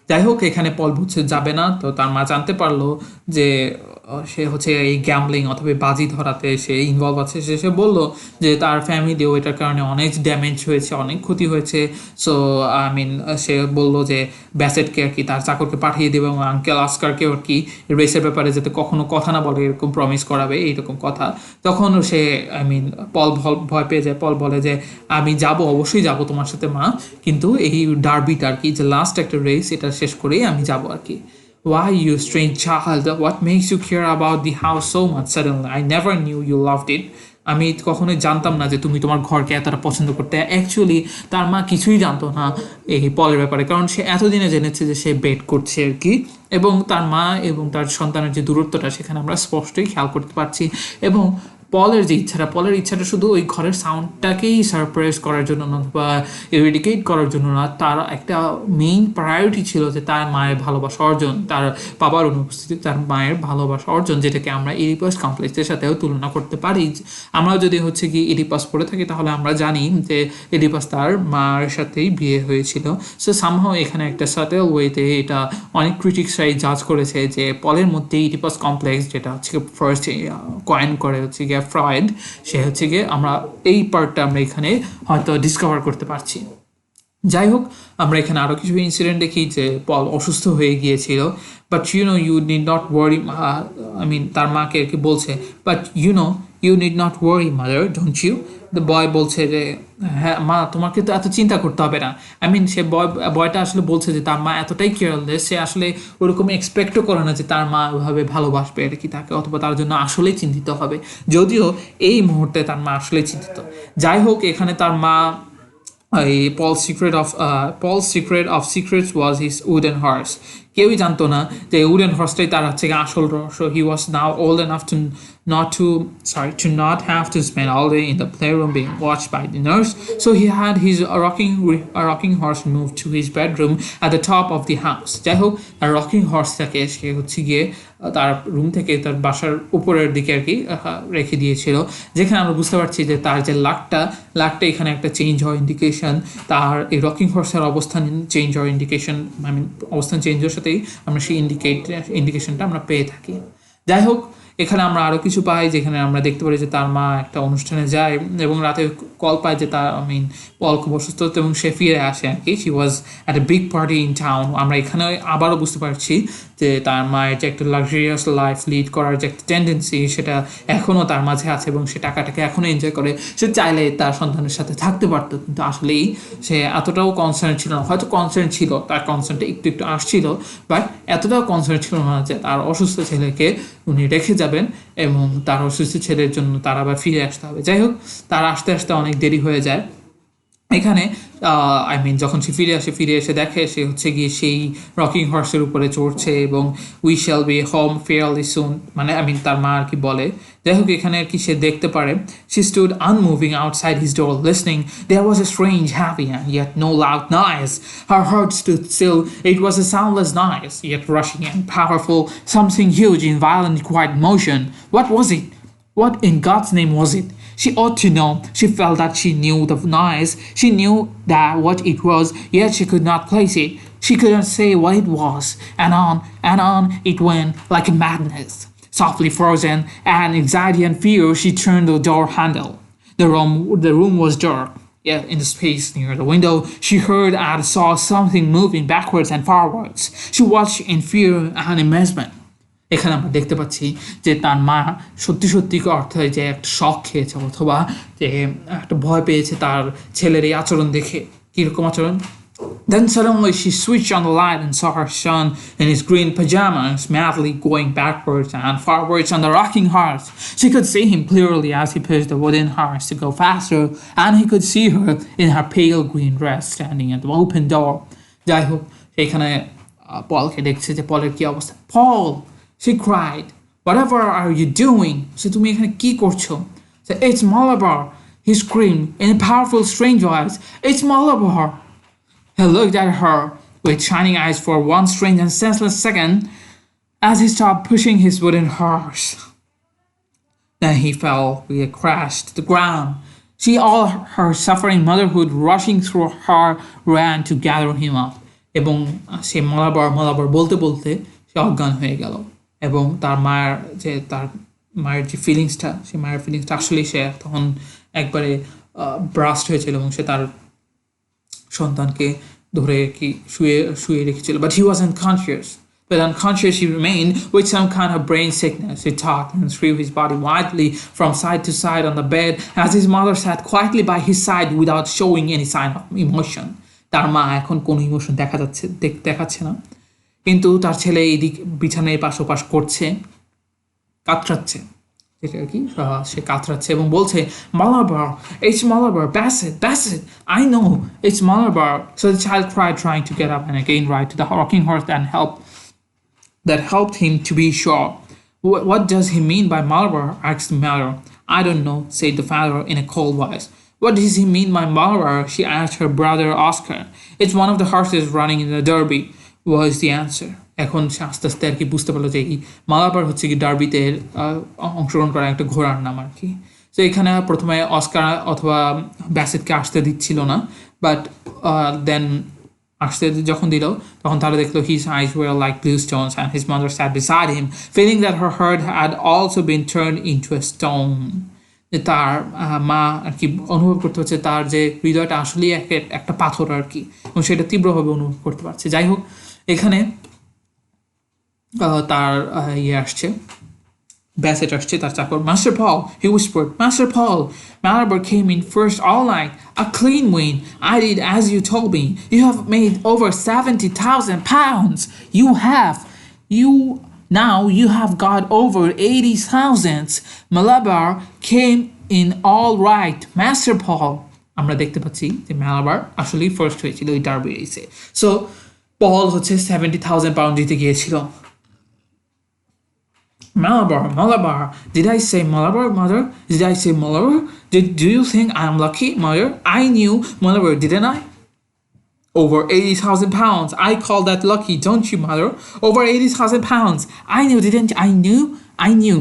যাই হোক, এখানে পল বুঝছে যাবে না, তো তার মা জানতে পারলো যে সে হচ্ছে এই গ্যাম্বলিং অথবা বাজি ধরাতে সে ইনভলভ আছে। সে বললো যে তার ফ্যামিলিও এটার কারণে অনেক ড্যামেজ হয়েছে, অনেক ক্ষতি হয়েছে। সো সে বললো যে ব্যাসেটকে আর কি তার চাকরকে পাঠিয়ে দেবে এবং আঙ্কেল আসকারকে আর কি রেসের ব্যাপারে যাতে কখনো কথা না বলে এরকম প্রমিস করাবে, এইরকম কথা। তখন সে পল ভয় পেয়ে যায়। পল বলে যে আমি যাব, অবশ্যই যাব তোমার সাথে মা, কিন্তু এই ডার্বিটা আর কি যে লাস্ট একটা রেস, এটা শেষ করেই আমি যাব আর কি। Why, you strange child? What makes you care about the house so much suddenly? I never knew you loved it. আমি কখনোই জানতাম না যে তুমি তোমার ঘরকে এতটা পছন্দ করতে। অ্যাকচুয়ালি তার মা কিছুই জানতো না এই পলের ব্যাপারে, কারণ সে এতদিনে জেনেছে যে সে বেট করছে আর কি। এবং তার মা এবং তার সন্তানের যে দূরত্বটা, সেখানে আমরা স্পষ্টই খেয়াল করতে পারছি। এবং পলের ইচ্ছাটা শুধু ওই ঘরের সাউন্ডটাকেই সারপ্রাইজ করার জন্য না বা ইরিডিকেট করার জন্য না, তার একটা মেইন প্রায়োরিটি ছিল যে তার মায়ের ভালোবাসা অর্জন, তার বাবার অনুপস্থিতি তার মায়ের ভালোবাসা অর্জন, যেটাকে আমরা ইডিপাস কমপ্লেক্সের সাথেও তুলনা করতে পারি। আমরা যদি হচ্ছে কি ইডিপাস পড়ে থাকি, তাহলে আমরা জানি যে ইডিপাস তার মার সাথেই বিয়ে হয়েছিল। সো সামহাও এখানে একটা সাটেল ওয়েতে এটা অনেক ক্রিটিক্সরাই জাজ করেছে যে পলের মধ্যে ইডিপাস কমপ্লেক্স, যেটা হচ্ছে ফার্স্ট কয়েন করে হচ্ছে গিয়ে ফ্রয়েড, সে হচ্ছে গিয়ে আমরা এই পার্টটা আমরা এখানে হয়তো ডিসকভার করতে পারছি। যাই হোক, আমরা এখানে আরও কিছু ইনসিডেন্ট দেখি যে পল অসুস্থ হয়ে গিয়েছিল। But you need not worry, তার মাকে আর কি বলছে, but you need not worry mother, don't you. The boy বলছে যে হ্যাঁ মা, তোমাকে তো এত চিন্তা করতে হবে না। সে বয়টা আসলে বলছে যে তার মা এতটাই কেয়ারলেস, সে আসলে ওরকম এক্সপেক্টও করে না যে তার মা ওইভাবে ভালোবাসবে আর কি তাকে, অথবা তার জন্য আসলেই চিন্তিত হবে, যদিও এই মুহূর্তে তার মা আসলেই চিন্তিত। যাই হোক, এখানে তার মা Paul's secret of secrets was his wooden horse. কেউই জানতো না যে উডেন হর্সটাই তার হচ্ছে আসল রহস্য। He was now old enough to not have to spend all day in the playroom being watched by the nurse. So he had his rocking horse moved to his bedroom at the top of the house. যাই হোক, তার রকিং হর্সটাকে সে হচ্ছে গিয়ে তার রুম থেকে তার বাসার উপরের দিকে আর কি রেখে দিয়েছিল, যেখানে আমরা বুঝতে পারছি যে তার যে লাকটা এখানে একটা চেঞ্জ হওয়ার ইন্ডিকেশন, তার এই রকিং হর্সের অবস্থান চেঞ্জ হওয়ার ইন্ডিকেশন, অবস্থান চেঞ্জ হওয়ার সাথেই আমরা সেই ইন্ডিকেশনটা আমরা পেয়ে থাকি। যাই হোক, এখানে আমরা আরও কিছু পাই, যেখানে আমরা দেখতে পারি যে তার মা একটা অনুষ্ঠানে যায় এবং রাতে কল পায় যে তার পল খুব অসুস্থ, এবং সে ফিরে আসে আর কি। She was at a big party in town. আমরা এখানে আবারও বুঝতে পারছি যে তার মায়ের যে একটা লাক্সারিয়াস লাইফ লিড করার যে একটা টেন্ডেন্সি, সেটা এখনও তার মাঝে আছে এবং সে টাকাটাকে এখনও এনজয় করে। সে চাইলে তার সন্তানের সাথে থাকতে পারতো, কিন্তু আসলেই সে এতটাও কনসার্ন ছিল না। হয়তো কনসার্ন ছিল, তার কনসার্নটা একটু আসছিল, বাট এতটাও কনসার্ন ছিল না যে তার অসুস্থ ছেলেকে উনি রেখে যাবেন এবং তার অসুস্থ ছেলের জন্য তার আবার ফিরে আসতে হবে। যাই হোক, তার আসতে আসতে অনেক দেরি হয়ে যায় এখানে। আই মিন যখন সে ফিরে এসে দেখে সে হচ্ছে গিয়ে সেই রকিং হর্সের উপরে চড়ছে এবং we shall be home fairly soon, মানে আই মিন তার মা আর কি বলে। যাই হোক, এখানে আর কি সে দেখতে পারে she stood unmoving outside his door listening there was a strange happy and yet no loud noise her heart stood still it was a soundless noise yet rushing and powerful something huge in violent quiet motion what was it what in God's name was it? She ought to know. She felt that she knew the noise. She knew that what it was, yet she could not place it. She couldn't say what it was. And on it went like a madness. Softly frozen, and anxiety and fear, she turned the door handle. The room was dark. Yet in the space near the window, she heard and saw something moving backwards and forwards. She watched in fear and amazement. এখানে আমরা দেখতে পাচ্ছি যে তার মা সত্যি সত্যি অর্থে যে একটা শক খেয়েছে অথবা যে একটা ভয় পেয়েছে তার ছেলের এই আচরণ দেখে। কীরকম আচরণ? Then suddenly she switched on the light and saw her son in his green pajamas madly going backwards and forwards on the rocking horse. She could see him clearly as he pushed the wooden horse to go faster, and he could see her in her pale green dress standing at the open door. যাই হোক, এখানে পলকে দেখছে যে পলের কি অবস্থা। Paul! She cried, whatever are you doing? So তুমি এখানে কি করছো? So it's Malabar, he screamed in a powerful strange voice. It's Malabar. He looked at her with shining eyes for one strange and senseless second as he stopped pushing his wooden horse. Then he fell with a crash to the ground. She, all her suffering motherhood rushing through her, ran to gather him up. এবং সে মালাবার বলতে বলতে সে অজ্ঞান হয়ে গেল এবং তার মায়ের যে ফিলিংসটা, সে মায়ের ফিলিংসটা আসলেই সে তখন একবারে ব্রাস্ট হয়েছিল এবং সে তার সন্তানকে ধরে কি শুয়ে রেখেছিল। But he was unconscious. But unconscious he remained with some kind of brain sickness. He talked and threw his body wildly from side to side on the bed as his mother sat quietly by his side without showing any sign of emotion. তার মা এখন কোনো ইমোশন দেখাচ্ছে না, কিন্তু তার ছেলে এইদিক বিছানায় পাশোপাশ করছে, কাতরাচ্ছে, যেটা আর কি সে কাতরাচ্ছে এবং বলছে Malabar, it's Malabar, Bassett, I know, it's Malabar. So the child cried, trying to get up and again ride to the rocking horse that helped him to be sure. What does he mean by Malabar? Asked the mother. I don't know, said the father in a cold voice. What does he mean by Malabar? She asked her brother Oscar. It's one of the horses running in the derby, was the answer. এখন সে আস্তে আস্তে আর কি বুঝতে পারলো যে এই মালাবার হচ্ছে কি ডার্বিতে অংশগ্রহণ করা একটা ঘোড়ার নাম আর কি। তো এখানে প্রথমে অস্কার অথবা ব্যাসেটকে আসতে দিচ্ছিল না, বাট দেন আসতে যখন দিল তখন তারা দেখলো his eyes were like blue stones and his mother sat beside him feeling that her heart had also been turned into a stone. যে তার মা আর কি অনুভব করতে হচ্ছে তার যে হৃদয়টা আসলেই একটা পাথর আর কি, এবং সেটা তীব্রভাবে অনুভব করতে পারছে। যাই হোক, এখানে তার আসছে, ব্যাসেট আসছে, তার চাকর। Master Paul, he whispered. Master Paul, Malabar came in first all night, a clean win. I did as you told me. You have made over 70,000 pounds. Now you have got over 80,000. Malabar came in all right, Master Paul. আমরা দেখতে পাচ্ছি যে মালাবার আসলেই ফার্স্ট হয়েছিল ওই ডার্বি রেসে। সো পল হচ্ছে 70,000 পাউন্ড জিতে গিয়েছিল। Malabar. Did I say Malabar, mother? Did I say Malabar? Do you think I am lucky, mother? I knew Malabar, didn't I? Over 80,000 pounds. I call that lucky, don't you, mother? Over 80,000 pounds. I knew, didn't you? I knew.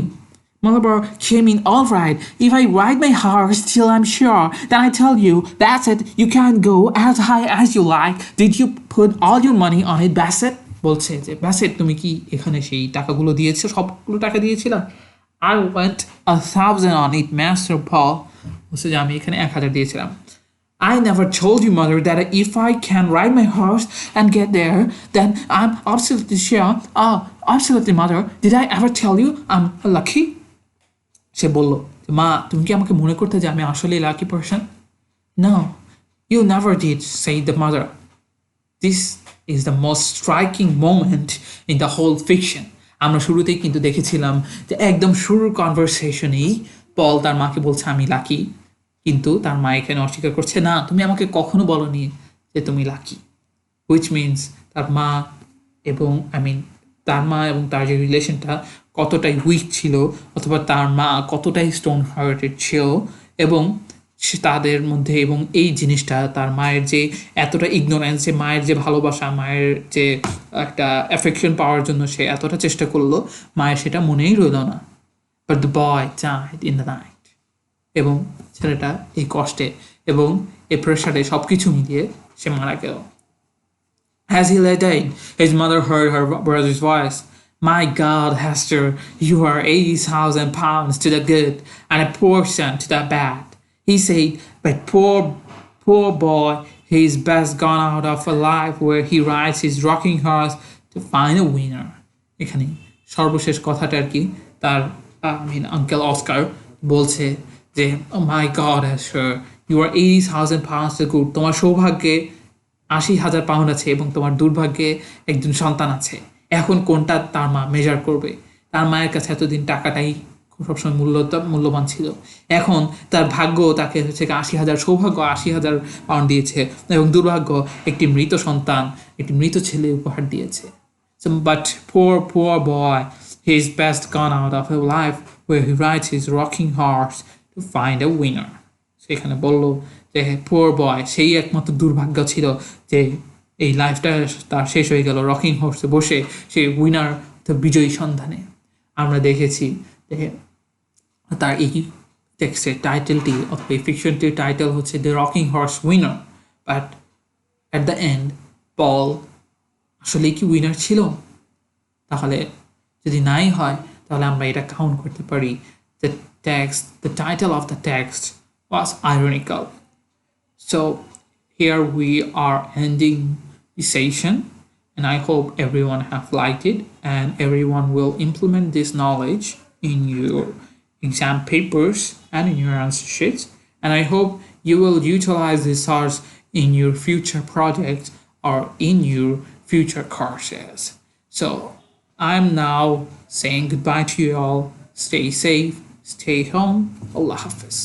Malabar came in all right. If I ride my horse till I'm sure, then I tell you, Bassett, you can go as high as you like. Did you put all your money on it, Bassett? বলছে যে ব্যাসেট তুমি কি এখানে সেই টাকাগুলো দিয়েছো, সবগুলো টাকা দিয়েছিলা? I went 1,000 on it, Master Paul. বলছে যে আমি এখানে 1,000 দিয়েছিলাম। I never told you, mother, that if I can ride my horse and get there, then I'm absolutely sure. Oh, absolutely, mother. Did I ever tell you I'm lucky? সে বলল, মা তুমি কি আমাকে মনে করতে যে আমি আসলে lucky person? No, you never did, said the mother. This is the most striking moment in the whole fiction. আমরা শুরুতেই কিন্তু দেখেছিলাম যে একদম শুরুর কনভারসেশনেই পল তার মাকে বলছে আমি লাকি, কিন্তু তার মা এখানে অস্বীকার করছে, না তুমি আমাকে কখনো বলনি যে তুমি লাকি। হুইচ মিনস তার মা এবং তার মা এবং তার যে রিলেশনটা কতটাই উইক ছিল, অথবা তার মা কতটাই স্টোন হার্টেড ছিল, এবং তাদের মধ্যে, এবং এই জিনিসটা তার মায়ের যে এতটা ইগনোরেন্স, যে মায়ের যে ভালোবাসা, মায়ের যে একটা অ্যাফেকশন পাওয়ার জন্য সে এতটা চেষ্টা করলো, মায়ের সেটা মনেই রইল না। But the boy died in the night. এবং ছেলেটা এই কষ্টে এবং এই প্রেশারে সব কিছু মিলিয়ে সে মারা গেল। As he lay dying, his mother heard her brother's voice. My God, Hester, you are 80,000 pounds to the good and a portion to the bad. He said, but poor boy, he is best gone out of a life where he rides his rocking horse to find a winner. এখানে সর্বশেষ কথাটা আর কি তার আঙ্কেল অস্কার বলছে যে my God Hester, you are 80,000 pounds to good. তোমার সৌভাগ্যে 80,000 পাউন্ড আছে এবং তোমার দুর্ভাগ্যে একজন সন্তান আছে। এখন কোনটা তার মা মেজার করবে? তার মায়ের কাছে এতদিন টাকাটাই সবসময় মূল্যবান ছিল। এখন তার ভাগ্য তাকে হচ্ছে 80,000 সৌভাগ্য 80,000 পাউন্ড দিয়েছে, এবং দুর্ভাগ্য একটি মৃত সন্তান, একটি মৃত ছেলে উপহার দিয়েছে। But poor boy, he is best gone out of a life where he rides his rocking horse to find a winner. সেখানে বলল যে পুয়ার বয়, সেই একমাত্র দুর্ভাগ্য ছিল যে এই লাইফটা তার শেষ হয়ে গেল রকিং হর্সে বসে সেই উইনার, বিজয়ী সন্ধানে। আমরা দেখেছি যে তার এই টেক্সটের টাইটেলটি অথবা এই ফিকশনটির টাইটেল হচ্ছে the rocking horse winner. But at the end Paul আসলেই কি উইনার ছিল? তাহলে যদি নাই হয় তাহলে আমরা এটা কাউন্ট করতে পারি, the title of the text was ironical. So here we are ending the session, and I hope everyone have liked it and everyone will implement this knowledge in your exam papers and in your answer sheets, and I hope you will utilize this source in your future projects or in your future courses. So I'm now saying goodbye to you all. Stay safe, stay home. Allah Hafiz.